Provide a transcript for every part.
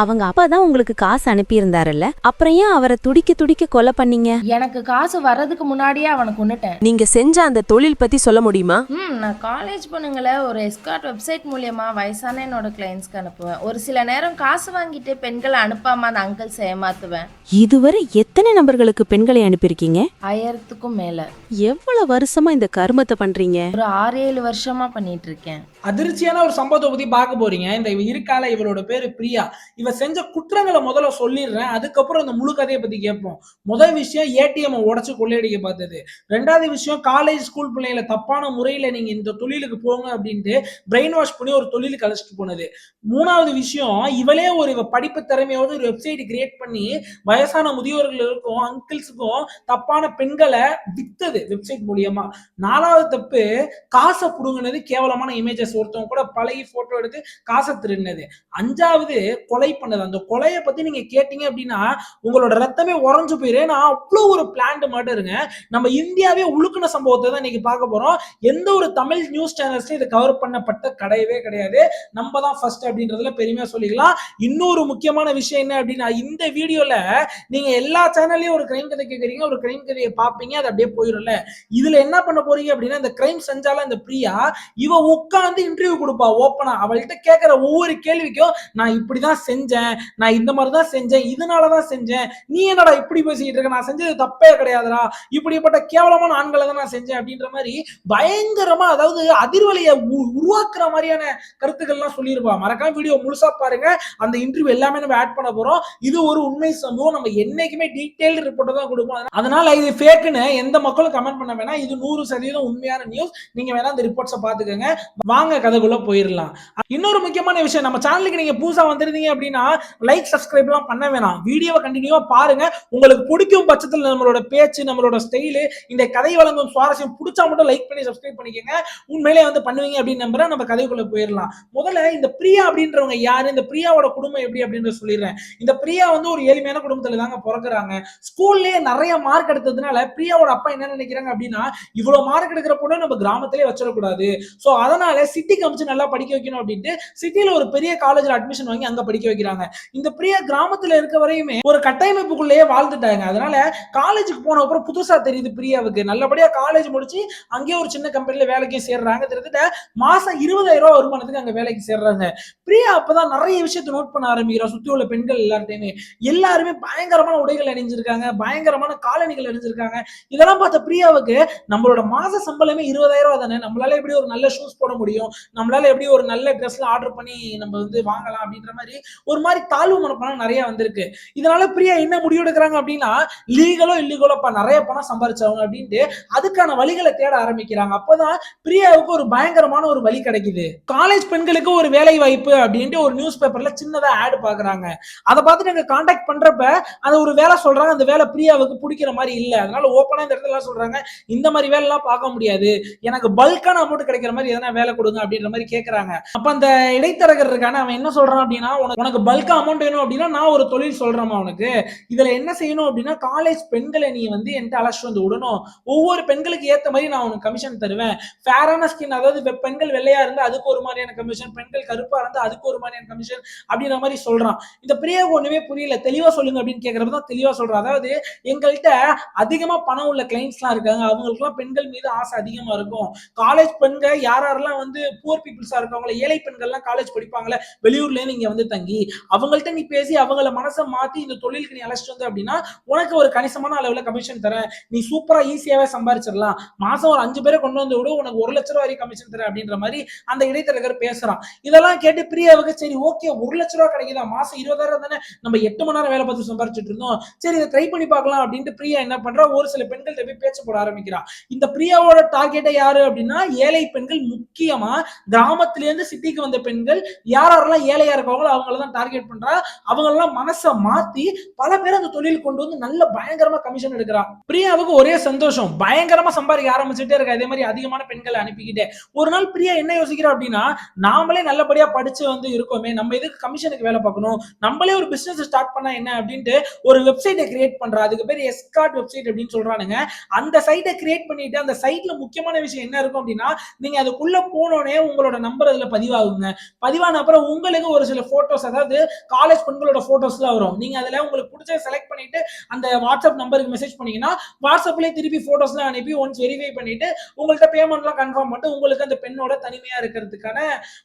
அவங்க அப்பா தான் உங்களுக்கு காசு அனுப்பியிருந்தாருல்ல, அப்புறம் ஏன் அவரை துடிக்க துடிக்க கொலை பண்ணீங்க? எனக்கு காசு வர்றதுக்கு முன்னாடியே அவனை கொன்னுட்டேன். நீங்க செஞ்ச அந்த தொழில் பத்தி சொல்ல முடியுமா? நான் காலேஜ் பொண்ணுங்களை ஒரு எஸ்கார்ட் வெப்சைட் மூலியமா வயசான என்னோட கிளைண்ட்ஸ்க்கு அனுப்புவேன். ஒரு சில நேரம் காசு வாங்கிட்டு பெண்களை அனுப்பாம அந்த அங்கிள்ஸ் ஏமாத்துவேன். இதுவரை எத்தனை நபர்களுக்கு பெண்களை அனுப்பியிருக்கீங்க? 1000க்கும் மேல. எவ்வளவு வருஷமா இந்த கருமத்தை பண்றீங்க? ஒரு 6-7 வருஷமா பண்ணிட்டு இருக்கேன். அதிர்ச்சியான ஒரு சம்பவத்தை பத்தி பார்க்க போறீங்க. இந்த இருக்கால, இவளோட பேரு பிரியா. இவ செஞ்ச குற்றங்களை முதல்ல சொல்லிடுறேன், அதுக்கப்புறம் இந்த முழு கதையை பத்தி கேட்போம். முதல் விஷயம் ஏடிஎம் உடைச்சு கொள்ளையடிக்க பார்த்தது. ரெண்டாவது விஷயம் காலேஜ் ஸ்கூல் பிள்ளைங்களை தப்பான முறையில நீங்க இந்த தொழிலுக்கு போங்க அப்படின்ட்டு பிரெயின் வாஷ் பண்ணி ஒரு தொழிலுக்கு அழைச்சிட்டு போனது. மூணாவது விஷயம், இவளே ஒரு படிப்பு திறமையோட ஒரு வெப்சைட் கிரியேட் பண்ணி வயசான முதியோர்களுக்கும் அங்கிள்ஸுக்கும் தப்பான பெண்களை வித்தது வெப்சைட் மூலியமா. நாலாவது தப்பு, காசை புடுங்கினது, கேவலமான இமேஜஸ் ஒருத்தவங்க கூட பழகி போட்டோ எடுத்து காசை திருடினது. அஞ்சாவது கொலை பண்ணது. அந்த கொலையை பத்தி நீங்க கேட்டீங்க அப்படின்னா உங்களோட ரத்தமே உறைஞ்சு போயிரு. நான் அவ்வளவு ஒரு பிளான்டு மர்டருங்க. நம்ம இந்தியாவே உழுக்குன சம்பவத்தை தான் இன்னைக்கு பார்க்க போறோம். எந்த ஒரு தமிழ் நியூஸ் சேனல்ஸ்லயும் இது கவர் பண்ணப்பட்ட கிடையவே கிடையாது. நம்ம தான் ஃபர்ஸ்ட் அப்படின்றதுல பெருமையா சொல்லிக்கலாம். இன்னொரு முக்கியமான விஷயம் என்ன அப்படின்னா, இந்த வீடியோல நீங்க எல்லா சேனல்லையும் ஒரு கிரைம் கதை கேட்கறீங்க, ஒரு கிரைம் கதையை பார்ப்பீங்க, அது அப்படியே போயிடும்ல. இதுல என்ன பண்ண போறீங்க அப்படின்னா, இந்த கிரைம் செஞ்சால இந்த பிரியா இவ உட்கார்ந்து இன்டர்வியூ கொடுப்பா ஓப்பனா. அவள்கிட்ட கேட்கிற ஒவ்வொரு கேள்விக்கும் நான் இப்படிதான் செஞ்சேன், நான் இந்த மாதிரி தான் செஞ்சேன், இதனாலதான் செஞ்சேன், நீ என்னடா இப்படி பேசிட்டு இருக்க, நான் செஞ்சது தப்பே கிடையாதுடா, இப்படிப்பட்ட கேவலமான ஆண்களை தான் நான் செஞ்சேன் அப்படின்ற மாதிரி பயங்கரமா, அதாவது அதிர்வலையை உருவாக்குற மாதிரியான கருத்துக்கள்லாம் சொல்லியிருப்பா. மறக்காம வீடியோ முழுசா பாருங்க. அந்த இன்டர்வியூ எல்லாமே நம்ம ஆட் பண்ண போறோம். இது ஒரு உண்மை சம்பவம். நம்ம என்னைக்குமே டீடைல் ரிப்போர்ட் தான் கொடுப்போம். அதனால இது ஃபேக்குன்னு எந்த மக்களும் கமெண்ட் பண்ண வேணாம். இது 100% உண்மையான நியூஸ். நீங்க வேணா அந்த ரிப்போர்ட்ஸை பாத்துக்கோங்க. வாங்க கதைக்குள்ள போயிடலாம். இன்னொரு முக்கியமான விஷயம், நம்ம சேனலுக்கு நீங்க புதுசா வந்திருந்தீங்க அப்படின்னா லைக் சப்ஸ்கிரைப் எல்லாம் பண்ண வேணாம். வீடியோவை கண்டினியூவா பாருங்க. உங்களுக்கு பிடிக்கும் பட்சத்தில் நம்மளோட பேச்சு, நம்மளோட ஸ்டைலு, இந்த கதை வழங்கும் சுவாரஸ்யம் பிடிச்சா மட்டும் லைக் பண்ணி சப்ஸ்கிரைப் பண்ணிக்கோங்க. உண்மையிலே வந்து பண்ணுவீங்க அப்படின்னு நம்புறேன். நம்ம கதைக்குள்ள போயிடலாம். முதல்ல இந்த பிரியா அப்படின்றவங்க யாரு, இந்த பிரியாவோட குடும்பம் எப்படி அப்படின்ற சொல்லிடுறேன். இந்த பிரியா வந்து ஒரு ஏழ்மையான குடும்பத்துல தாங்க பிறக்குறாங்க. ஸ்கூல்லயே நிறைய மார்க் எடுத்ததுனால பிரியாவோட அப்பா என்ன நினைக்கிறாங்க அப்படின்னா, இவ்வளவு மார்க் எடுக்கிற பொண்ணு நம்ம கிராமத்திலே வச்சிடக்கூடாது, சோ அதனால சிட்டிக்கு அமைச்சு நல்லா படிக்க வைக்கணும் அப்படின்ட்டு சிட்டில ஒரு பெரிய காலேஜ்ல அட்மிஷன் வாங்கி அங்க படிக்க வைக்கிறாங்க. இந்த பிரியா கிராமத்துல இருக்க வரையுமே ஒரு கட்டமைப்புக்குள்ளேயே வாழ்ந்துட்டாங்க. அதனால காலேஜுக்கு போன அப்புறம் புதுசா தெரியுது பிரியாவுக்கு. நல்லபடியா காலேஜ் முடிச்சு அங்கேயே ஒரு சின்ன கம்பெனில வேலைக்கு சேர்றாங்க. கிட்டத்தட்ட மாசம் 20,000 ரூபாய் வருமானத்துக்கு அங்க வேலைக்கு சேர்றாங்க. பிரியா அப்பதான் நிறைய விஷயத்தை நோட் பண்ண ஆரம்பிக்கிறா. சுத்தி உள்ள பெண்கள் எல்லாருமே பயங்கரமான உடைகள் அணிஞ்சிருக்காங்க, பயங்கரமான காலணிகள் அணிஞ்சிருக்காங்க. இதெல்லாம் பார்த்த பிரியாவுக்கு நம்மளோட மாச சம்பளமே 20,000 ரூபாய் தானே, நம்மளால எப்படி ஒரு நல்ல ஷூஸ் போட முடியும், நம்மளால எப்படி ஒரு நல்ல ட்ரெஸ்ல ஆர்டர் பண்ணி நம்ம வந்து வாங்கலாம் அப்படின்ற மாதிரி ஒரு மாதிரி தாழ்வு மனப்பானம் நிறைய வந்திருக்கு. இதனால பிரியா என்ன முடிவு எடுக்கிறாங்க அப்படின்னா, லீகலோ இல்லீகலோ நிறைய பணம் சம்பாரிச்சாங்க அப்படின்ட்டு அதுக்கான வழிகளை தேட ஆரம்பிக்கிறாங்க. அப்பதான் பிரியாவுக்கு ஒரு பயங்கரமான ஒரு வழி கிடைக்குது. காலேஜ் பெண்களுக்கு ஒரு வேலை வாய்ப்பு அப்படின்ட்டு ஒரு நியூஸ் பேப்பர்ல சின்னதா ஆட் பாக்குறாங்க. அதை பார்த்துட்டு எங்க கான்டாக்ட் பண்றப்ப அது ஒரு வேலை சொல்றாங்க. அந்த வேலை பிரியாவுக்கு பிடிக்கிற மாதிரி இல்ல. அதனால ஓப்பனா இந்த இடத்துல சொல்றாங்க, இந்த மாதிரி வேலை எல்லாம் பார்க்க முடியாது, எனக்கு பல்கான அமௌண்ட் கிடைக்கிற மாதிரி எதனா வேலை கொடுங்க அப்படின்ற மாதிரி கேட்கறாங்க. அப்ப அந்த இடைத்தரகர் இருக்கான, அவன் என்ன சொல்றான் அப்படின்னா, உனக்கு பல்கா அமௌண்ட் வேணும் அப்படின்னா நான் ஒரு தொழில் சொல்றேமா உனக்கு. இதுல என்ன செய்யணும் அப்படின்னா, காலேஜ் பெண்களை நீ வந்து என்கிட்ட அழைச்சிட்டு வந்து விடணும். ஒவ்வொரு பெண்களுக்கு ஏத்த மாதிரி நான் உனக்கு கமிஷன் தருவேன். ஃபேரான ஸ்கின், அதாவது பெண்கள் வெள்ளையா இருந்தா அதுக்கு ஒரு மாதிரியான கமிஷன், பெண்கள் கருப்பா இருந்தா அதுக்கு ஒரு மாதிரியான கமிஷன் அப்படின்ற மாதிரி சொல்றான். இந்த பிரியாவுக்கு ஒண்ணுமே புரியல. தெளிவா சொல்லுங்க அப்படின்னு கேட்கறப்பதான் தெளிவா சொல்றான். அதாவது எங்கள்கிட்ட அதிகமா பணம் உள்ள கிளைண்ட்ஸ் எல்லாம் இருக்காங்க, அவங்களுக்கு எல்லாம் பெண்கள் மீது ஆசை அதிகமா இருக்கும். காலேஜ் பெண்கள் யாரெல்லாம் வந்து புவர் பீப்புள்ஸா இருக்காங்களோ, ஏழை பெண்கள்லாம் காலேஜ் படிப்பாங்களே வெளியூர்ல இங்க வந்து தங்கி, அவங்கள்ட்ட நீ பேசி அவங்கள மனசை மாத்தி இந்த தொழிலுக்கு நீ அழைச்சிட்டு வந்து அப்படின்னா உனக்கு ஒரு கணிசமான அளவுல கமிஷன் தரேன், நீ சூப்பரா ஈஸியாவே சம்பாதிச்சிடலாம், மாசம் ஒரு 5 பேரை கொண்டு வந்து விட உனக்கு 1,00,000 ரூபாய் கமிஷன் தரேன் அப்படின்ற மாதிரி அந்த இடைத்தரகர் பேசுறான். இதெல்லாம் கேட்டு பிரியாவுக்கு சரி ஓகே, 1,00,000 ரூபாய் கிடைக்குதா, மாசம் 20,000 தானே, நம்ம 8 மணி நேரம் வேலை பார்த்து சம்பாதிச்சுட்டு இருந்தோம், சரி இதை ட்ரை பண்ணி பார்க்கலாம் அப்படின்ட்டு பிரியா என்ன பண்றா, ஒரு சில பெண்கள்கிட்ட போய் பேச்சு போட ஆரம்பிக்கிறா. இந்த பிரியாவோட டார்கெட்டை யாரு அப்படின்னா, ஏழை பெண்கள், முக்கியமா கிராமத்துல இருந்து சிட்டிக்கு வந்த பெண்கள், யாரெல்லாம் ஏழையா இருக்காங்களோ அவங்களதான் டார்கெட் பண்றா. அவங்க எல்லாம் மனசை மாத்தி பல பேர் அந்த தொழில் கொண்டு வந்து நல்ல பயங்கரமா கமிஷன் எடுக்கிறா. பிரியாவுக்கு ஒரே சந்தோஷம், பயங்கரமா சம்பாதிக்க ஆரம்பிச்சுட்டே இருக்கா. அதே மாதிரி அதிகமான பெண்களை அனுப்பிக்கிட்டே ஒரு நாள் பிரியா என்ன யோசிக்கிறா அப்படின்னா, நாமளே நல்லபடியா படிச்சு வந்து இருக்கோமே, நம்ம எதுக்கு கமிஷனுக்கு வேலை பார்க்கணும், நம்மளே ஒரு பிசினஸ் ஸ்டார்ட் பண்ணா என்ன அப்படின்ட்டு ஒரு வெப்சைட்டை கிரியேட் பண்றா. அதுக்கு பேர் எஸ்கார்ட் வெப்சைட் அப்படின்னு சொல்றானுங்க. அந்த சைட்டை கிரியேட் பண்ணிட்டு அந்த சைட்ல முக்கியமான விஷயம் என்ன இருக்கும் அப்படின்னா, நீங்க அதுக்குள்ள போனோட உடனே உங்களோட நம்பர் அதுல பதிவாகுங்க. பதிவான அப்புறம் உங்களுக்கு ஒரு சில போட்டோஸ், அதாவது காலேஜ் பெண்களோட போட்டோஸ்லாம் வரும். நீங்க அதுல உங்களுக்கு பிடிச்ச செலக்ட் பண்ணிட்டு அந்த வாட்ஸ்அப் நம்பருக்கு மெசேஜ் பண்ணீங்கன்னா வாட்ஸ்அப்லயே திருப்பி போட்டோஸ்லாம் அனுப்பி ஒன்ஸ் வெரிஃபை பண்ணிட்டு உங்கள்ட்ட பேமெண்ட்லாம் கன்ஃபார்ம் பண்ணிட்டு உங்களுக்கு அந்த பெண்ணோட தனிமையா இருக்கிறதுக்கான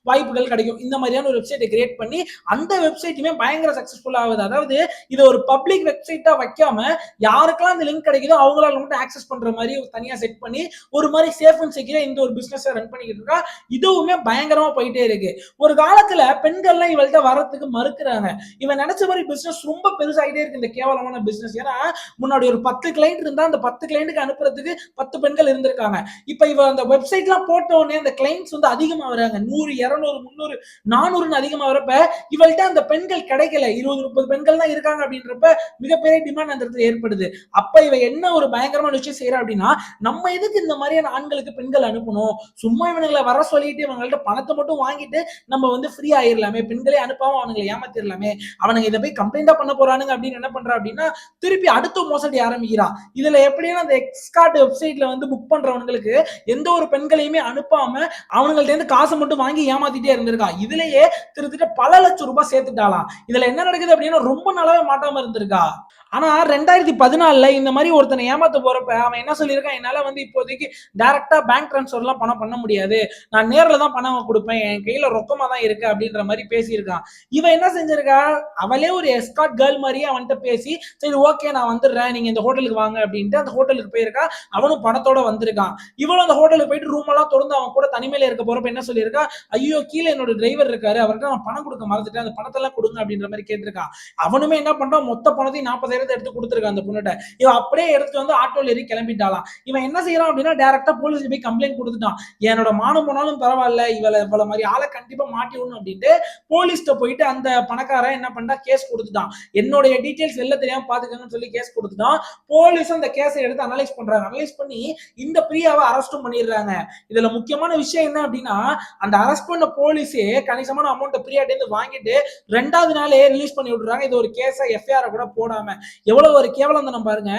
வாய்ப்புகள் கிடைக்கும். இந்த மாதிரியான ஒரு வெப்சைட்டை கிரியேட் பண்ணி அந்த வெப்சைட்டுமே பயங்கர சக்சஸ்ஃபுல் ஆகுது. அதாவது இதை ஒரு பப்ளிக் வெப்சைட்டா வைக்காம யாருக்கெல்லாம் அந்த லிங்க் கிடைக்குதோ அவங்களால மட்டும் ஆக்சஸ் பண்ற மாதிரி தனியா செட் பண்ணி ஒரு மாதிரி சேஃப் அண்ட் செக்யூரா இந்த ஒரு பிசினஸ் ரன் பண்ணிக்கிட்டு இருக்கா. இதுவுமே பயங்கரமா போயிட்டே இருக்கு. ஒரு காலத்துல பெண்கள்லாம் இவள்கிட்ட வரத்துக்கு மறுக்கிறாங்க. இவன் நினைச்ச மாதிரி பிசினஸ் ரொம்ப பெருசாகிட்டே இருக்கு இந்த கேவலமான பிசினஸ். ஏன்னா முன்னாடி ஒரு 10 கிளைண்ட் இருந்தா அந்த 10 கிளைண்ட்டுக்கு அனுப்புறதுக்கு 10 பெண்கள் இருந்திருக்காங்க. இப்ப இவ அந்த வெப்சைட்லாம் போட்ட உடனே அந்த கிளைண்ட்ஸ் வந்து அதிகமா வராங்க. 100, 200, 300, 400 அதிகமா வரப்ப இவள்கிட்ட அந்த பெண்கள் கிடைக்கல. 20, 30 பெண்கள் தான் இருக்காங்க அப்படின்றப்ப மிகப்பெரிய டிமாண்ட் அந்த இடத்துல ஏற்படுது. அப்ப இவ என்ன ஒரு பயங்கரமான விஷயம் செய்யறா அப்படின்னா, நம்ம எதுக்கு இந்த மாதிரியான ஆண்களுக்கு பெண்கள் அனுப்பணும், சும்மா இவனுங்களை வர சொல்லிட்டு இவங்கள்ட்ட பணத்தை மட்டும் வாங்கிட்டு நம்ம வந்து ஃப்ரீ ஆயிடலாமே, பெண்களே அனுப்பாம அவனுங்களை ஏமாத்திரலாமே, அவனுங்க இதை போய் கம்ப்ளைண்டா பண்ண போறானுங்க அப்படின்னு என்ன பண்றா அப்படின்னா திருப்பி அடுத்த மோசடி ஆரம்பிக்கிறா. இதுல எப்படின்னா அந்த எக்ஸ்கார்ட் வெப்சைட்ல வந்து புக் பண்றவங்களுக்கு எந்த ஒரு பெண்களையுமே அனுப்பாம அவங்கள்ட்ட இருந்து காசை மட்டும் வாங்கி ஏமாத்திட்டே இருந்திருக்கா. இதுலயே கிட்டத்தட்ட பல லட்சம் ரூபாய் சேர்த்துட்டாலாம். இதுல என்ன நடக்குது அப்படின்னா ரொம்ப நாளாவே மாட்டாம இருந்திருக்கா. ஆனா 2014 இந்த மாதிரி ஒருத்தனை ஏமாத்த போறப்ப அவன் என்ன சொல்லியிருக்கான், என்னால வந்து இப்போதைக்கு டைரக்டா பேங்க் டிரான்ஸ்ஃபர் எல்லாம் பணம் பண்ண முடியாது, நான் நேர்ல தான் பணம் கொடுப்பேன், என் கையில ரொக்கமா தான் இருக்கு அப்படின்ற மாதிரி பேசியிருக்கான். இவன் என்ன செஞ்சிருக்கா, அவளே ஒரு எஸ்கார்ட் கேர்ள் மாதிரியே அவன்கிட்ட பேசி சரி ஓகே நான் வந்துடுறேன் நீங்க இந்த ஹோட்டலுக்கு வாங்க அப்படின்ட்டு அந்த ஹோட்டலுக்கு போயிருக்கா. அவனும் பணத்தோட வந்திருக்கான். இவளும் அந்த ஹோட்டலுக்கு போயிட்டு ரூம் எல்லாம் திறந்து அவன் கூட தனிமையில இருக்க போறப்ப என்ன சொல்லியிருக்கா, ஐயோ கீழே என்னோட டிரைவர் இருக்காரு, அவர்கிட்ட நான் பணம் கொடுக்க மறந்துட்டேன், அந்த பணத்தை எல்லாம் கொடுங்க அப்படின்ற மாதிரி கேட்டிருக்கான். அவனுமே என்ன பண்றான், மொத்த பணத்தையும் 40,000 எடுத்து கொடுத்துருக்கான் அந்த பொண்ணுட்ட. இவன் அப்படியே எடுத்து வந்து ஆட்டோல ஏறி கிளம்பிட்டாலாம். இவன் என்ன செய்யறான் அப்படின்னா டைரக்டா போலீஸ்ல போய் கம்ப்ளைண்ட் கொடுத்துட்டான். என்னோட மானம் போனாலும் பரவாயில்ல, இவள மாதிரி ஆளை கண்டிப்பா மாட்டி விடணும் அப்படின்ட்டு போலீஸ்ட போயிட்டு அந்த பணக்காரன் என்ன பண்ணா கேஸ் கொடுத்துட்டான். என்னுடைய டீடைல்ஸ் வெளில தெரியாம பாத்துக்கங்கன்னு சொல்லி கேஸ் கொடுத்துட்டான். போலீஸும் அந்த கேஸை எடுத்து அனலைஸ் பண்றாங்க. அனலைஸ் பண்ணி இந்த பிரியாவை அரெஸ்டும் பண்ணிடுறாங்க. இதுல முக்கியமான விஷயம் என்ன அப்படின்னா, அந்த அரெஸ்ட் பண்ண போலீஸே கணிசமான அமௌண்ட் பிரியாட்ட இருந்து வாங்கிட்டு 2வது நாளே ரிலீஸ் பண்ணி விடுறாங்க. இது ஒரு கேஸா எஃப்ஐஆர் கூட போடாம. எவ்வளவு ஒரு கேவலம் தானே பாருங்க.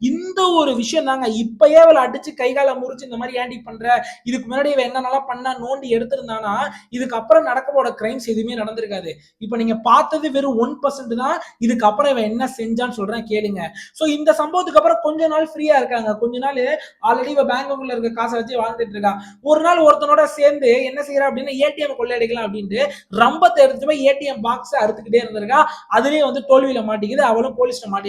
இந்த ஒரு விஷயம் தாங்க இப்பயே அவளை அடிச்சு கைகால முறிச்சு இந்த மாதிரி ஏண்டி பண்ற, இதுக்கு முன்னாடி இவ என்னென்னலாம் பண்ணா நோண்டி எடுத்திருந்தானா இதுக்கப்புறம் நடக்க போற கிரைம்ஸ் எதுவுமே நடந்திருக்காது. இப்ப நீங்க பார்த்தது வெறும் 1% தான். இதுக்கப்புறம் இவன் என்ன செஞ்சான்னு சொல்றேன் கேளுங்க. சோ இந்த சம்பவத்துக்கு அப்புறம் கொஞ்ச நாள் ஃப்ரீயா இருக்காங்க. கொஞ்ச நாள் ஆல்ரெடி இவ பேங்க்ல இருக்க காசை வச்சு வாழ்ந்துட்டு இருக்கா. ஒரு நாள் ஒருத்தனோட சேர்ந்து என்ன செய்யறா அப்படின்னா ஏடிஎம் கொள்ளையடிக்கலாம் அப்படின்ட்டு ரம்பத்தை எடுத்து போய் ஏடிஎம் பாக்ஸ் அறுத்துக்கிட்டே இருந்திருக்கா. அதுலயே வந்து தோல்வியில மாட்டிக்குது. அவளும் போலீஸ்ல மாட்டிடுறான்.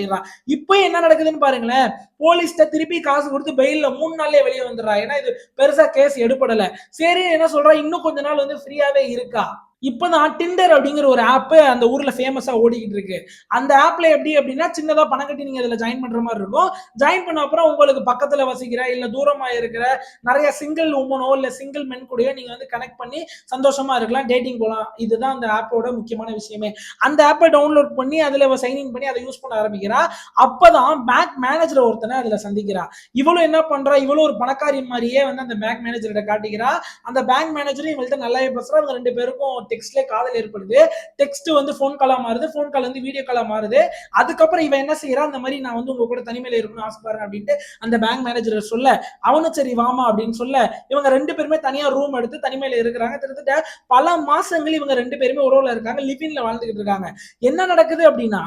இப்போ என்ன நடக்குதுன்னு பாருங்களேன். போலீஸ்ட திருப்பி காசு கொடுத்து பெயில்ல 3 நாள்லயே வெளியே வந்துடுறா. ஏன்னா இது பெருசா கேஸ் எடுபடல. சரி என்ன சொல்றா, இன்னும் கொஞ்ச நாள் வந்து ஃப்ரீயாவே இருக்கா. இப்பதான் டிண்டர் அப்படிங்கிற ஒரு ஆப் அந்த ஊர்ல ஃபேமஸா ஓடிக்கிட்டு இருக்கு. அந்த ஆப்ல எப்படி அப்படின்னா சின்னதா பணம் கட்டி நீங்க இதுல ஜாயின் பண்ற மாதிரி இருக்கும். ஜாயின் பண்ண அப்புறம் உங்களுக்கு பக்கத்துல வசிக்கிற இல்ல தூரமா இருக்கிற நிறைய சிங்கிள் உமனோ இல்ல சிங்கிள் மென் கூடயோ நீங்க வந்து கனெக்ட் பண்ணி சந்தோஷமா இருக்கலாம், டேட்டிங் போலாம். இதுதான் அந்த ஆப்போட முக்கியமான விஷயமே. அந்த ஆப்பை டவுன்லோட் பண்ணி அதுல சைன்இன் பண்ணி அதை யூஸ் பண்ண ஆரம்பிக்கிறா. அப்பதான் பேங்க் மேனேஜர் ஒருத்தனை அதுல சந்திக்கிறா. இவளும் என்ன பண்றா, இவளும் ஒரு பணக்காரி மாதிரியே வந்து அந்த பேங்க் மேனேஜர்கிட்ட காட்டிக்கிறா. அந்த பேங்க் மேனேஜரும் இவள்கிட்ட நல்லாவே பேசுறா. இவங்க 2 பேருக்கும் டெக்ஸ்ட்ல காதல் ஏற்படுது. டெக்ஸ்ட் வந்து போன் காலா மாறுது, போன் கால் வந்து வீடியோ காலா மாறுது. அதுக்கப்புறம் இவன் என்ன செய்யறா, அந்த மாதிரி நான் வந்து உங்க கூட தனிமையில இருக்கணும்னு ஆசைப்படுறேன் அப்படின்ட்டு அந்த பேங்க் மேனேஜர் சொல்ல, அவனும் சரி வாமா அப்படின்னு சொல்ல, இவங்க 2 பேருமே தனியா ரூம் எடுத்து தனிமையில இருக்கிறாங்க. கிட்டத்தட்ட பல மாசங்கள் இவங்க 2 பேருமே உறவுல இருக்காங்க, லிவின்ல வாழ்ந்துகிட்டு இருக்காங்க. என்ன நடக்குது அப்படின்னா,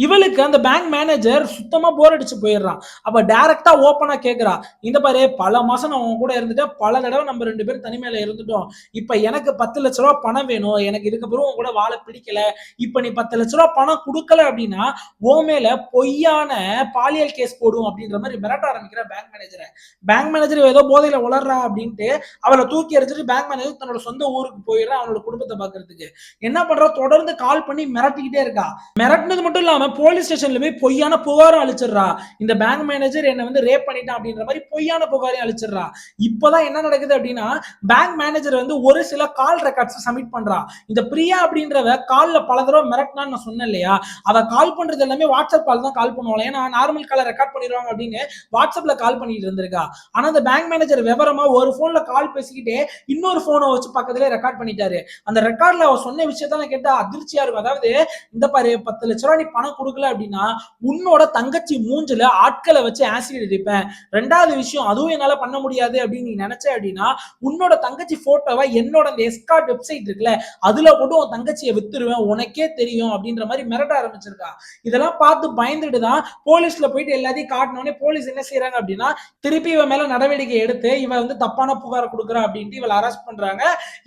இவளுக்கு அந்த பேங்க் மேனேஜர் சுத்தமா போர் அடிச்சு போயிடுறான். அப்ப டைரக்டா ஓப்பனா கேக்குறா, இந்த பாரு பல மாசம் நான் உன் கூட இருந்துட்டேன், பல தடவை நம்ம 2 பேரும் தனிமையில இருந்துட்டோம், இப்ப எனக்கு 10 லட்ச ரூபாய் பணம் வேணும், எனக்கு இதுக்கப்புறம் உன் கூட வாழ பிடிக்கல, இப்ப நீ 10 லட்ச ரூபாய் பணம் கொடுக்கல அப்படின்னா ஓ மேல பொய்யான பாலியல் கேஸ் போடும் அப்படின்ற மாதிரி மிரட்ட ஆரம்பிக்கிற பேங்க் மேனேஜரை. பேங்க் மேனேஜர் ஏதோ போதையில உளறா அப்படின்ட்டு அவளை தூக்கி எறிஞ்சிட்டு பேங்க் மேனேஜர் தன்னோட சொந்த ஊருக்கு போயிடுறான் அவனோட குடும்பத்தை பாக்குறதுக்கு. என்ன பண்றா, தொடர்ந்து கால் பண்ணி மிரட்டிக்கிட்டே இருக்கா. மிரட்டினது மட்டும் இல்லாம போலீஸ் ஸ்டேஷன்ல போய் பொய்யான புகாரும் அளிச்சிடுறா. இந்த பேங்க் மேனேஜர் என்ன வந்து ரேப் பண்ணிட்டான் அப்படின்ற மாதிரி பொய்யான புகாரையும் அளிச்சிடுறா. இப்பதான் என்ன நடக்குது அப்படின்னா, பேங்க் மேனேஜர் வந்து ஒரு சில கால் ரெக்கார்ட்ஸ் சப்மிட் பண்றாங்க. பண்றா. இந்த பிரியா அப்படின்றவ கால்ல பல தடவை மிரட்டினான்னு நான் சொன்னேன் இல்லையா, அவ கால் பண்றது எல்லாமே வாட்ஸ்அப் கால் தான் கால் பண்ணுவாங்க. ஏன்னா நார்மல் காலை ரெக்கார்ட் பண்ணிடுவாங்க அப்படின்னு வாட்ஸ்அப்ல கால் பண்ணிட்டு இருந்திருக்கா. ஆனா அந்த பேங்க் மேனேஜர் விவரமா ஒரு போன்ல கால் பேசிக்கிட்டே இன்னொரு போனை வச்சு பக்கத்துல ரெக்கார்ட் பண்ணிட்டாரு. அந்த ரெக்கார்ட்ல அவ சொன்ன விஷயத்த கேட்டா அதிர்ச்சியா இருக்கும். அதாவது இந்த பாரு 10 லட்ச ரூபாய் நீ பணம் கொடுக்கல அப்படின்னா உன்னோட தங்கச்சி மூஞ்சில ஆட்களை வச்சு ஆசிட் அடிப்பேன். ரெண்டாவது விஷயம், அதுவும் என்னால பண்ண முடியாது அப்படின்னு நீ நினைச்ச அப்படின்னா உன்னோட தங்கச்சி போட்டோவை என்னோட அந்த எஸ்கார்ட் வெப்சைட் இருக்குல்ல அதுல போட்டு உன் தங்கச்சியை வித்துருவேன், உனக்கே தெரியும் அப்படின்ற மாதிரி மிரட்ட ஆரம்பிச்சிருக்கா. இதெல்லாம் பார்த்து பயந்துட்டு தான் போலீஸ்ல போயிட்டு எல்லாத்தையும் காட்டினோடனே போலீஸ் என்ன செய்யறாங்க அப்படின்னா திருப்பி இவ மேல நடவடிக்கை எடுத்து இவ வந்து தப்பான புகார் கொடுக்குறா அப்படின்ட்டு இவளை அரெஸ்ட் பண்றாங்க.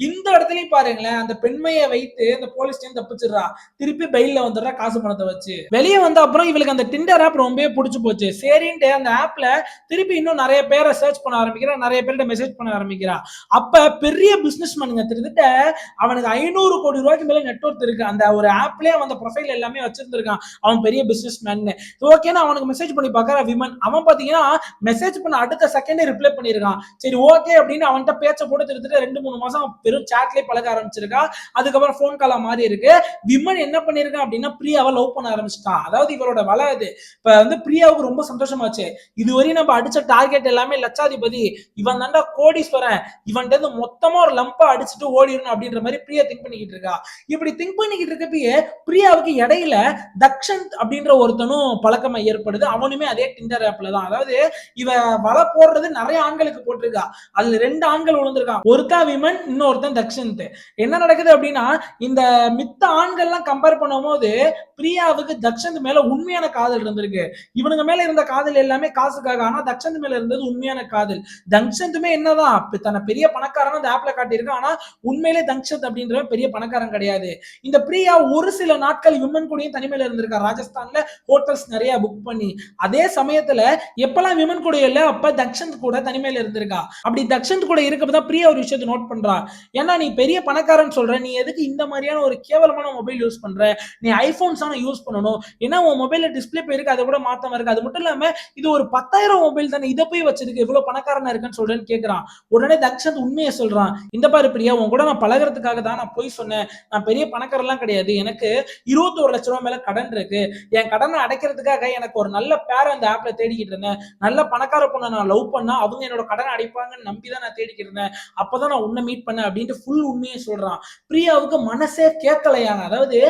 இந்த இடத்துலயும் பாருங்களேன், அந்த பெண்மையை வைத்து அந்த போலீஸ் தப்பிச்சிடுறா. திருப்பி பெயில்ல வந்துடுறா காசு பணத்தை வச்சு. வெளியே வந்த அப்புறம் இவளுக்கு அந்த டிண்டர் ஆப் ரொம்பவே பிடிச்சு போச்சு. சரின்ட்டு அந்த ஆப்ல திருப்பி இன்னும் நிறைய பேரை சர்ச் பண்ண ஆரம்பிக்கிறா, நிறைய பேர்கிட்ட மெசேஜ் பண்ண ஆரம்பிக்கிறா. அப்ப பெரிய பிசினஸ் மேனுங்க திருந்துட்ட அவனுக்கு 500 கோடி ரூபாய்க்கு மேல நெட்வொர்க் இருக்கு. அந்த ஒரு ஆப்லயே அந்த ப்ரொஃபைல் எல்லாமே வச்சிருந்திருக்கான். அவன் பெரிய பிசினஸ் மேன். ஓகேனா அவனுக்கு மெசேஜ் பண்ணி பார்க்கற விமன். அவன் பாத்தீங்கன்னா மெசேஜ் பண்ண அடுத்த செகண்டே ரிப்ளை பண்ணிருக்கான். சரி ஓகே அப்படின்னு அவன்கிட்ட பேச்ச போட்டு திருத்திட்டு 2-3 மாசம் பெரும் சாட்லயே பழக ஆரம்பிச்சிருக்கா. அதுக்கப்புறம் போன் காலா மாறி இருக்கு. விமன் என்ன பண்ணிருக்கான் அப்படின்னா பிரியாவை லவ் பண்ண ஆரம்பிச்சிட்டான். அதாவது இவரோட வலை இது. இப்ப வந்து பிரியாவுக்கு ரொம்ப சந்தோஷமாச்சு. இதுவரையும் நம்ம அடிச்ச டார்கெட் எல்லாமே லட்சாதிபதி, இவன் தாண்டா கோடீஸ்வரன், இவன்ட்டு வந்து மொத்தமா ஒரு லம்பா அடிச்சுட்டு ஓடிடணும் அப்படின்ற மாதிரி பிரியா திங்க் பண்ணிக்கிட்டு இருக்கா. இப்படி திங்க் பண்ணிக்கிட்டு இருக்கப்பயே பிரியாவுக்கு இடையில தக்ஷந்த் அப்படின்ற ஒருத்தனும் பழக்கமா ஏற்படுது. அவனுமே அதே டிண்டர் ஆப்ல தான். அதாவது இவ வலை போடுறது நிறைய ஆண்களுக்கு போட்டிருக்கா. அதுல 2 ஆண்கள் விழுந்திருக்கான். ஒருத்தன் விமன், இன்னொருத்தன் தக்ஷந்த். என்ன நடக்குது அப்படின்னா இந்த மித்த ஆண்கள்லாம் கம்பேர் பண்ணும்போது பிரியாவுக்கு தக்ஷந்த் மேல உண்மையான காதல் இருந்திருக்கு. இவனுங்க மேல இருந்த காதல் எல்லாமே காசுக்காக. ஆனா தக்ஷந்த் மேல இருந்தது உண்மையான காதல். தக்ஷந்துமே என்னதான் தன்னை பெரிய பணக்காரன் அந்த ஆப்ல காட்டியிருக்கான். ஆனா உண்மையிலே தக்ஷந்த் அப்படின்றவன் பெரிய பணக்காரன் கிடையாது. இந்த பிரியா ஒரு சில நாட்கள் விமன் கூடயும் தனிமையில இருந்திருக்கா. ராஜஸ்தான்ல ஹோட்டல்ஸ் நிறைய புக் பண்ணி. அதே சமயத்துல எப்பெல்லாம் விமன் கூட இல்ல அப்ப தக்ஷந்த் கூட தனிமையில இருந்திருக்கா. அப்படி தக்ஷந்த் கூட இருக்கப்பதான் பிரியா ஒரு விஷயத்தை நோட் பண்றா. ஏன்னா நீ பெரிய பணக்காரன் சொல்ற, நீ எதுக்கு இந்த மாதிரியான ஒரு கேவலமான மொபைல் யூஸ் பண்ற? நீ ஐபோன்ஸ் யூஸ் பண்ணணும். ஏன்னா உன் மொபைல்ல டிஸ்பிளே போயிருக்கு, அதை கூட மாத்தாம இருக்கு. அது மட்டும் இல்லாம இது ஒரு 10,000 மொபைல் தானே, இதை போய் வச்சிருக்கு, இவ்வளவு பணக்காரனா இருக்குன்னு சொல்றேன்னு கேட்கிறான். உடனே தக்ஷந்த் உண்மையை சொல்றான். இந்த பாரு பிரியா, உன் கூட நான் பழகிறதுக்காக தான் நான் போய் சொன்னேன். நான் பெரிய பணக்காரலாம் கிடையாது. எனக்கு 21 லட்சம் ரூபாய் மேல கடன் இருக்கு. என் கடனை அடைக்கிறதுக்காக எனக்கு ஒரு நல்ல பேரை அந்த ஆப்ல தேடிக்கிட்டு இருந்தேன். நல்ல பணக்கார பொண்ணை நான் லவ் பண்ணா அவங்க என்னோட கடனை அடைப்பாங்கன்னு நம்பிதான் நான் தேடிக்கிட்டு இருந்தேன். அப்பதான் நான் உன்னை மீட் பண்ணேன் அப்படின்ட்டு ஃபுல் உண்மையை சொல்றான். பிரியாவுக்கு மனசே கேட்கலையாங்க. அதாவது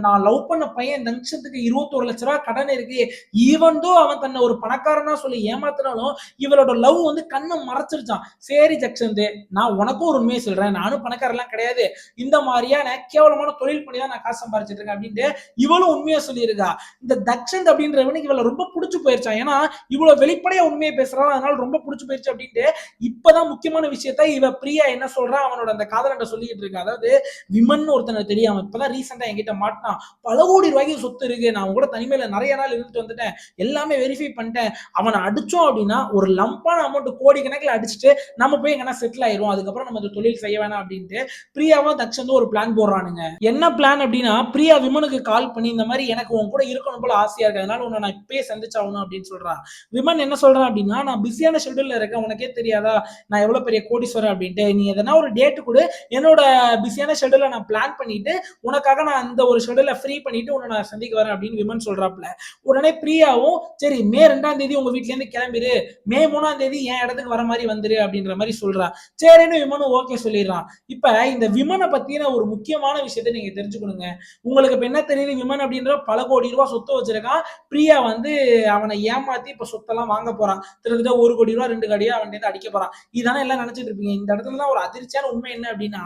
நான் லவ் பண்ண பையன் தக்ஷத்துக்கு 21 லட்சம் ரூபாய் கடன் இருக்கு. ஈவன் தோ அவன் தன்னை ஒரு பணக்காரனா சொல்லி ஏமாத்தினாலும் இவளோட லவ் வந்து கண்ணை மறைச்சிருச்சான். சரி தக்ஷந்த், நான் உனக்கும் ஒரு உண்மையை சொல்றேன். நானும் பணக்காரலாம் கிடையாது. இந்த மாதிரியான கேவலமான தொழில் பண்ணி தான் நான் காசு சம்பாரிச்சிட்டு இருக்கேன் அப்படின்ட்டு இவளும் உண்மையை சொல்லியிருக்கா. இந்த தக்ஷந்த் அப்படின்றவனுக்கு இவளை ரொம்ப பிடிச்சு போயிருச்சான். ஏன்னா இவ்வளவு வெளிப்படையா உண்மையை பேசுறான், அதனால ரொம்ப பிடிச்சு போயிருச்சு அப்படின்ட்டு இப்பதான் முக்கியமான விஷயத்த இவ பிரியா என்ன சொல்றா அவனோட அந்த காதலன்ட்ட சொல்லிட்டு இருக்கா. அதாவது விமன் ஒருத்தனை தெரியாம இப்பதான் ரீசெண்டா என்கிட்ட மாட்டினான். பல கோடி ரூபாய்க்கு சொத்து இருக்கு. நான் கூட தனிமையில நிறைய நாள் இருந்துட்டு வந்துட்டேன். எல்லாமே வெரிஃபை பண்ணிட்டேன். அவனை அடிச்சோம் அப்படின்னா ஒரு லம்பான அமௌண்ட் கோடி கணக்கில் அடிச்சுட்டு நம்ம போய் எங்கன்னா செட்டில் ஆயிரும். அதுக்கப்புறம் நம்ம தொழில் செய்ய வேணாம் அப்படின்ட்டு பிரியாவும் தக்ஷந்தும் ஒரு பிளான் போடுறானுங்க. என்ன பிளான் அப்படின்னா பிரியா விமனுக்கு கால் பண்ணி இந்த மாதிரி எனக்கு உன் கூட இருக்கணும் போல ஆசையா இருக்கு, அதனால உன்னை நான் இப்பயே சந்திச்சாகணும் அப்படின்னு சொல்றான். விமன் என்ன சொல்றான் அப்படின்னா நான் பிஸியான ஷெட்யூல்ல இருக்கேன், உனக்கே தெரியாதா நான் எவ்வளவு பெரிய கோடீஸ்வரர் அப்படின்ட்டு, நீ எதனா ஒரு டேட்டு கூட என்னோட பிஸியான ஷெட்யூல நான் பிளான் பண்ணிட்டு உனக்காக நான் அந்த ஒரு ஷெட்யூல ஃப்ரீ பண்ணிட்டு உன்னை நான் சந்திக்க வரேன் அப்படின்னு விமன் சொல்றாப்ல. உடனே பிரியாவும் சரி மே 2ஆம் தேதி உங்க வீட்ல இருந்து கிளம்பிரு, மே 3ஆம் தேதி என் இடத்துக்கு வர மாதிரி வந்துரு அப்படின்ற மாதிரி சொல்றா. சரின்னு விமனும் ஓகே சொல்லிடுறான். இப்ப இந்த விமனை பத்தின ஒரு முக்கியமான விஷயத்தை நீங்க தெரிஞ்சுக்கணுங்க. உங்களுக்கு இப்ப என்ன தெரியுது, விமன் அப்படின்ற பல கோடி ரூபாய் சொத்து வச்சிருக்கான். பிரியா வந்து அவனை ஏமாத்தி இப்ப சொத்தெல்லாம் வாங்க போறான். கிட்டத்தட்ட 1 கோடி ரூபாய் 2 கோடியா அவன் அடிக்க போறான். இதானே எல்லாம் நினைச்சிட்டு இருப்பீங்க. இந்த இடத்துல தான் ஒரு அதிர்ச்சியான உண்மை என்ன அப்படின்னா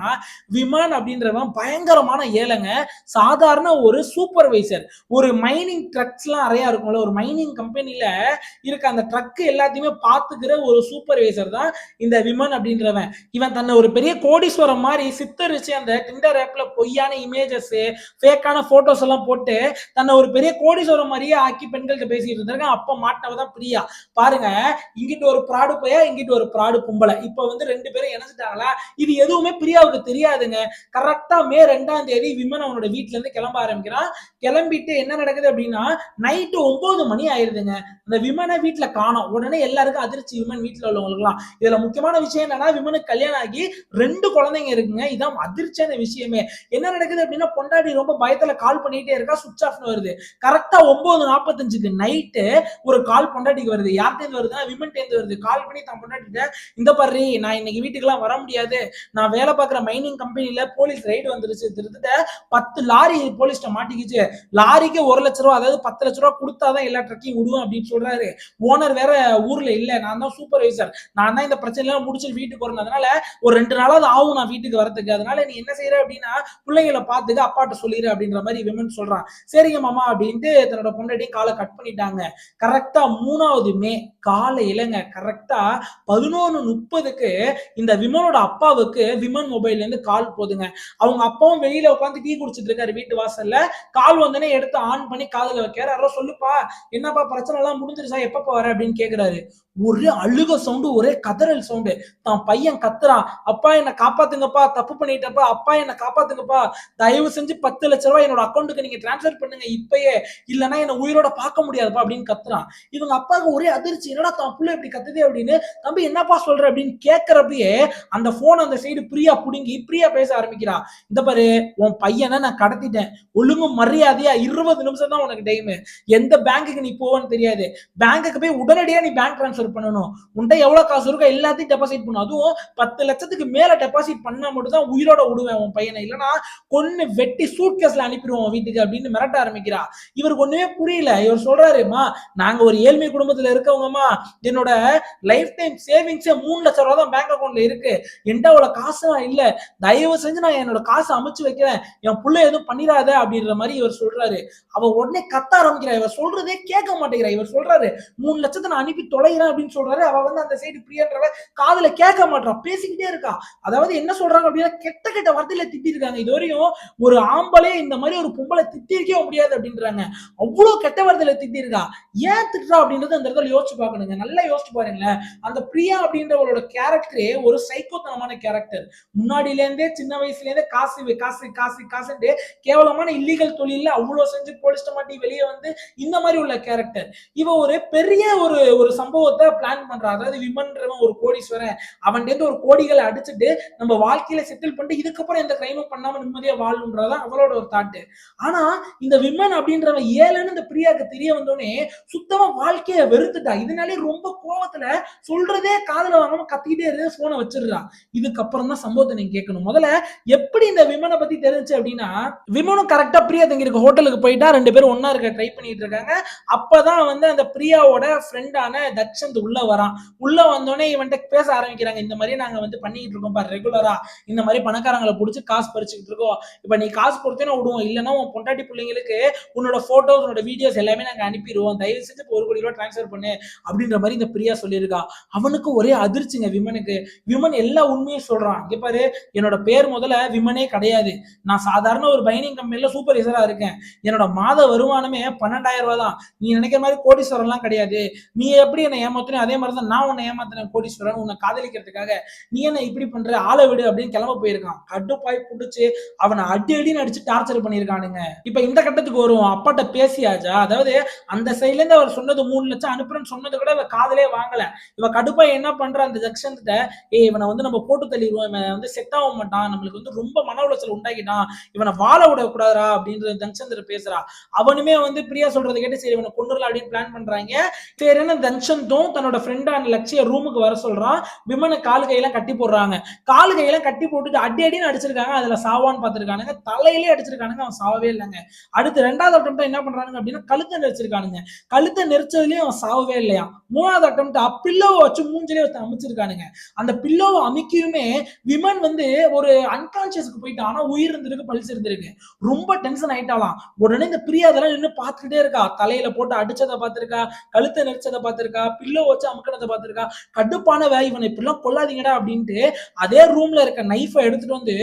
விமன் அப்படின்றவன் பயங்கரமான ஏழைங்க. சாதாரண ஒரு சூப்பர்வைசர். ஒரு மைனிங் ட்ரக்ஸ் எல்லாம் நிறைய இருக்கும்ல, ஒரு மைனிங் கம்பெனில இருக்க அந்த ட்ரக் எல்லாத்தையுமே பாத்துக்கிற ஒரு சூப்பர்வைசர் தான் இந்த விமன் அப்படின்றவன். இவன் தன்னை ஒரு பெரிய கோடீஸ்வரம் மாதிரி சித்தரிச்சு அந்த டிண்டர் ஆப்ல பொய்யான இமேஜஸ் ஃபேக்கான போட்டோஸ் எல்லாம் போட்டு தன்னை ஒரு பெரிய கோடீஸ்வரம் மாதிரியே ஆக்கி பெண்கள்கிட்ட பேசிட்டு இருந்திருக்கான். அப்ப மாட்டவதான் பிரியா. பாருங்க, இங்கிட்டு ஒரு ப்ராடு பையா, இங்கிட்டு ஒரு ப்ராடு பொம்பளை. இப்ப வந்து 2 பேரும் இணைஞ்சிட்டாங்களா? இது எதுவுமே பிரியாவுக்கு தெரியாதுங்க. கரெக்டா மே 2ஆம் தேதி விமன் அவனோட வீட்டுல இருந்து கிளம்ப ஆரம்பிக்கிறான். கிளம்பிட்டு என்ன நடக்குது அப்படின்னா நைட்டு 9 மணி ஆயிருதுங்க. அந்த விமனை வீட்டுல காணோம். உடனே எல்லாருக்கும் அதிர்ச்சி, விமன் வீட்டுல உள்ளவங்களுக்கு எல்லாம். இதுல முக்கியமான விஷயம் என்னன்னா, விமனுக்கு கல்யாணம் ஆகி 2 குழந்தைங்க இருக்குங்க. இதான் அதிர்ச்சியான விஷயமே. என்ன நடக்குது அப்படின்னா, பொண்டாட்டி ரொம்ப பயத்துல கால் பண்ணிட்டே இருக்கா, சுவிட்ச் ஆஃப்னு வருது. கரெக்டா 9:45க்கு நைட்டு ஒரு கால் பொண்டாட்டிக்கு வருது. யார்கிட்ட வருதுன்னா விமன் டேந்து வருது. கால் பண்ணி தான் பொண்டாட்டிட்ட, இந்த பாரு நான் இன்னைக்கு வீட்டுக்கெல்லாம் வர முடியாது, நான் வேலை பார்க்குற மைனிங் கம்பெனில போலீஸ் ரைடு வந்துருச்சு, கிட்டத்தட்ட 10 லாரி போலீஸ்ட்ட மாட்டிக்கிச்சு, லாரிக்கு 1 லட்ச ரூபா, அதாவது 10 லட்ச ரூபா கொடுத்தாதான் எல்லா ட்ரக்கையும் விடுவோம் அப்படின்னு சொல்றாரு. ஓனர் வேற ஊர்ல இல்ல, நான் தான் சூப்பர்வைசர், நான் தான் இந்த பிரச்சனை எல்லாம் முடிச்சுட்டு வீட்டுக்கு வரணும், அதனால ஒரு 2 நாளாவது ஆகும் நான் வீட்டுக்கு வரதுக்கு, அதனால நீ என்ன செய்யற அப்படின்னா பிள்ளைங்களை பார்த்துக்க, அப்பாட்ட சொல்லிடு அப்படின்ற மாதிரி விமன் சொல்றான். சரிங்க மாமா அப்படின்ட்டு தன்னோட பொண்டாட்டி காலை கட் பண்ணிட்டாங்க. கரெக்டா 3வது மே காலையிலங்க கரெக்டா 11:30க்கு இந்த விமனோட அப்பாவுக்கு விமன் மொபைல்ல இருந்து கால் போதுங்க. அவங்க அப்பாவும் வெளியில உட்காந்து டீ குடிச்சிட்டு இருக்காரு வீட்டு வாசல்ல. கால் வந்தோடனே எடுத்து ஆன் பண்ணி காதுல வைக்கிறாரு. யாரோ சொல்லுப்பா, என்னப்பா பிரச்சனை எல்லாம் முடிஞ்சிருச்சா, எப்பப்பா வர அப்படின்னு கேக்குறாரு. ஒரே அழுக சவுண்டு, ஒரே கதறல் சவுண்டு. தான் பையன் கத்துறான், அப்பா என்ன காப்பாத்துங்கப்பா, தப்பு பண்ணிட்டப்பா, அப்பா என்ன காப்பாத்துங்கப்பா, தயவு செஞ்சு 10 லட்ச ரூபாய் என்னோட அக்கௌண்ட்டுக்கு நீங்க டிரான்ஸ்ஃபர் பண்ணுங்க இப்பயே, இல்லைன்னா என்ன உயிரோட பார்க்க முடியாதுப்பா அப்படின்னு கத்துறான். இவங்க அப்பாவுக்கு ஒரே அதிர்ச்சி, என்னடா தான் புள்ள இப்படி கத்துதே அப்படின்னு. தம்பி என்னப்பா சொல்ற அப்படின்னு கேட்கறப்பயே அந்த போன் அந்த சைடு பிரியா புடுங்கி பிரியா பேச ஆரம்பிக்கிறா. இந்த பாரு, உன் பையனை நான் கடத்திட்டேன், ஒழுங்கு மரியாதையா 20 நிமிஷம் தான் உனக்கு டைம், எந்த பேங்குக்கு நீ போவன்னு தெரியாது, பேங்குக்கு போய் உடனடியா நீ பேங்க் டிரான்ஸ்ஃபர் பண்ணணும், உன்கிட்ட எவ்வளவு காசு இருக்கோ எல்லாத்தையும் டெபாசிட் பண்ணும், அதுவும் 10 லட்சத்துக்கு மேல டெபாசிட் பண்ணா மட்டும் தான் உயிரோட விடுவேன் உன் பையனை, இல்லனா கொன்னு வெட்டி சூட் கேஸ்ல அனுப்பிடுவோம் வீட்டுக்கு அப்படின்னு மிரட்ட ஆரம்பிக்கிறா. இவருக்கு ஒண்ணுமே புரியல. இவர் சொல்றாருமா, நாங்க ஒரு ஏழ்மை குடும்பத்துல இருக்கவங்கம்மா, என்னோட லைஃப் டைம் சேவிங்ஸே 3 லட்சம் ரூபாய் தான் பேங்க் அக்கௌண்ட்ல இருக்கு, என்கிட்ட அவ்வளவு காசு இல்ல, தயவு செஞ்சு நான் என்னோட காசை அமைச்சு வைக்கிறேன், என் புள்ள எதுவும் பண்ணிடாத அப்படின்ற மாதிரி இவர் சொல்றாரு. அவ உடனே கத்த ஆரம்பிக்கிறா. இவர் சொல்றதே கேட்க மாட்டேங்கிறா. இவர் சொல்றாரு 3 லட்சத்தை நான் அனுப்பி தொலைகிறேன் அப்படின்னு சொல்றாரு. அவ வந்து அந்த சைடு பிரியன்றவ காதுல கேட்க மாட்டா, பேசிக்கிட்டே இருக்கா. அதாவது என்ன சொல்றாங்க அப்படின்னா, கெட்ட கெட்ட வார்த்தையில திட்டி இருக்காங்க. இதுவரையும் ஒரு ஆம்பளே இந்த மாதிரி ஒரு பொம்பளை திட்டிருக்கவே முடியாது அப்படின்றாங்க. அவ்வளவு கெட்ட வார்த்தையில திட்டி இருக்கா. ஏன் திட்டுறா அப்படின்றது அந்த இடத்துல யோசிச்சு பார்க்கணுங்க. நல்லா யோசிச்சு பாருங்களேன். அந்த பிரியா அப்படின்றவளோட கேரக்டரே ஒரு சைக்கோத்தனமான கேரக்டர். முன்னாடியில இருந்தே சின்ன வயசுல இருந்தே காசு காசு காசு காசுன்னு கேவலமான இல்லீகல் தொழில அவ்வளவு செஞ்சு போலீஸ்ட மாட்டி வெளியே வந்து இந்த மாதிரி உள்ள கேரக்டர். இவ ஒரு பெரிய ஒரு சம்பவத்தை பிளான் பண்றா. அதாவது விமன்றவன் ஒரு கோடீஸ்வரன், அவன் ஒரு கோடிகளை அடிச்சுட்டு நம்ம வாழ்க்கையில செட்டில் பண்ணிட்டு இதுக்கப்புறம் எந்த கிரைமும் பண்ணாம நிம்மதியா வாழணும்ன்றதான் அவளோட ஒரு தாட்டு. ஆனா இந்த விமன் அப்படின்றவன் ஏழன்னு இந்த பிரியாக்கு தெரிய வந்தோடனே சுத்தமா வாழ்க்கைய வெறுத்துட்டா. இதனாலே ரொம்ப கோவத்துல சொல்றதே காதுல வாங்காம கத்திக்கிட்டே இருந்து போனை வச்சிடுறா. இதுக்கப்புறம் தான் சம்பவத்தை நீங்க கேட்கணும். முதல்ல எப்படி இந்த விமனை பத்தி தெரிஞ்சு அப்படின்னா, விமனும் கரெக்டா பிரியா தங்கியிருக்க ஹோட்டலுக்கு போயிட்டா, 2 பேரும் ஒன்னா இருக்க ட்ரை பண்ணிட்டு இருக்காங்க. அப்பதான் வந்து அந்த பிரியாவோட ஃப்ரெண்டான தக்ஷந்த் உள்ள வரான். உள்ள வந்தோடனே இவன்ட்ட பேச ஆரம்பிக்கிறாங்க. இந்த மாதிரி நாங்க வந்து பண்ணிட்டு இருக்கோம் பாரு, ரெகுலரா இந்த மாதிரி பணக்காரங்களை புடிச்சு காசு பறிச்சுக்கிட்டு இருக்கோம், இப்ப நீ காசு கொடுத்தேன்னா விடுவோம், இல்லைன்னா உன் பொண்டாட்டி பிள்ளைங்களுக்கு உன்னோட போட்டோஸ் உன்னோட வீடியோஸ் எல்லாமே நாங்க அனுப்பிடுவோம், தயவு செஞ்சு 1 கோடி ரூபாய் டிரான்ஸ்ஃபர் பண்ணு அப்படின்ற மாதிரி இந்த பிரியா சொல்லியிருக்கா. அவனுக்கு ஒரே அதிர்ச்சிங்க விமனுக்கு. விமன் எல்லா உண்மையும் சொல்றான். இங்க பாரு, என்னோட பேர் முதல்ல விமனே கிடையாது, நான் சாதாரண ஒரு பைனிங் கம்பெனில சூப்பர்வைசரா இருக்கேன், என்னோட மாத வருமானமே 12,000 ரூபாய் தான், நீ நினைக்கிற மாதிரி கோடீஸ்வரன் எல்லாம் கிடையாது, நீ எப்படி என்ன ஏமாத்துறேன் அதே மாதிரி தான் நான் உன்னை ஏமாத்துறேன் கோடீஸ்வரன், உன்னை காதலிக்கிறதுக்காக, நீ என்ன இப்படி பண்ற, ஆளை விடு அப்படின்னு கிளம்ப போயிருக்கான். கடுப்பாய் புடிச்சு அவனை அடி அடின்னு அடிச்சு டார்ச்சர் பண்ணிருக்கானுங்க. இப்ப இந்த கட்டத்துக்கு வரும். அப்பாட்ட பேசியாச்சா, அதாவது அந்த சைட்ல இருந்து அவர் சொன்னது 3 லட்சம் அனுப்புறேன்னு சொன்னது கூட இவ காதலே வாங்கல. இவ கடுப்பாய் என்ன பண்ற, அந்த ஜக்ஷன்கிட்ட இவனை வந்து நம்ம போட்டு தள்ளிடுவோம், இவன் வந்து செட் ஆக மாட்டான், நம்மளுக்கு வந்து ரொம்ப மன உளைச்சல் உண்டாக்கிட்டான், இவனை வாழ விடக்கூடாதா அப்படின்ற ஜங்ஷன் பேசுறா. அவனுமே வந்து பிரியா சொல்றதை கேட்டு சரி இவனை கொண்டுடலாம் அப்படின்னு பிளான் பண்றாங்க. சரின்னு தங்ஷந்தும் தன்னோட ஃப்ரெண்டான லட்சிய ரூமுக்கு வர சொல்றான். விமனை கால் கையெல்லாம் கட்டி போடுறாங்க. கால் கையெல்லாம் கட்டி போட்டுட்டு அடி அடின்னு அடிச்சிருக்காங்க. அதுல சாவான்னு பாத்துருக்கானுங்க. தலையிலே அடிச்சிருக்கானுங்க. அவன் சாவவே இல்லைங்க. அடுத்து 2வது அட்டெம்ப்ட் என்ன பண்றானுங்க அப்படின்னா, கழுத்தை நெரிச்சிருக்கானுங்க. கழுத்தை நெரிச்சதுலயும் அவன் சாவவே இல்லையா. 3வது அட்டெம்ப்ட் பில்லோவை வச்சு மூஞ்சிலே வச்சு அமைச்சிருக்கானுங்க. அந்த பில்லோவை அமைக்கியுமே விமன் வந்து ஒரு அன்கான்சியஸ்க்கு போயிட்டு, ஆனா உயிர் இருந்திருக்கு, பல்ஸ் இருந்திருக்கு. ரொம்ப டென்ஷன் ஆயிட்டாலாம். உடனே இந்த பிரியா அதெல்லாம் நின்று பார்த்துக்கிட்டே இருக்கா. தலையில போட்டு அடிச்சதை பார்த்திருக்கா, கழுத்தை நெரிச்சதை பார்த்திருக்கா, பில்லோ பில்லோ வச்சு அமுக்கினதை பார்த்திருக்கா. கடுப்பானவ இவனை இப்படிலாம் கொல்லாதீங்கடா அப்படின்ட்டு அதே ரூம்ல இருக்க நைஃபை எடுத்துட்டு வந்து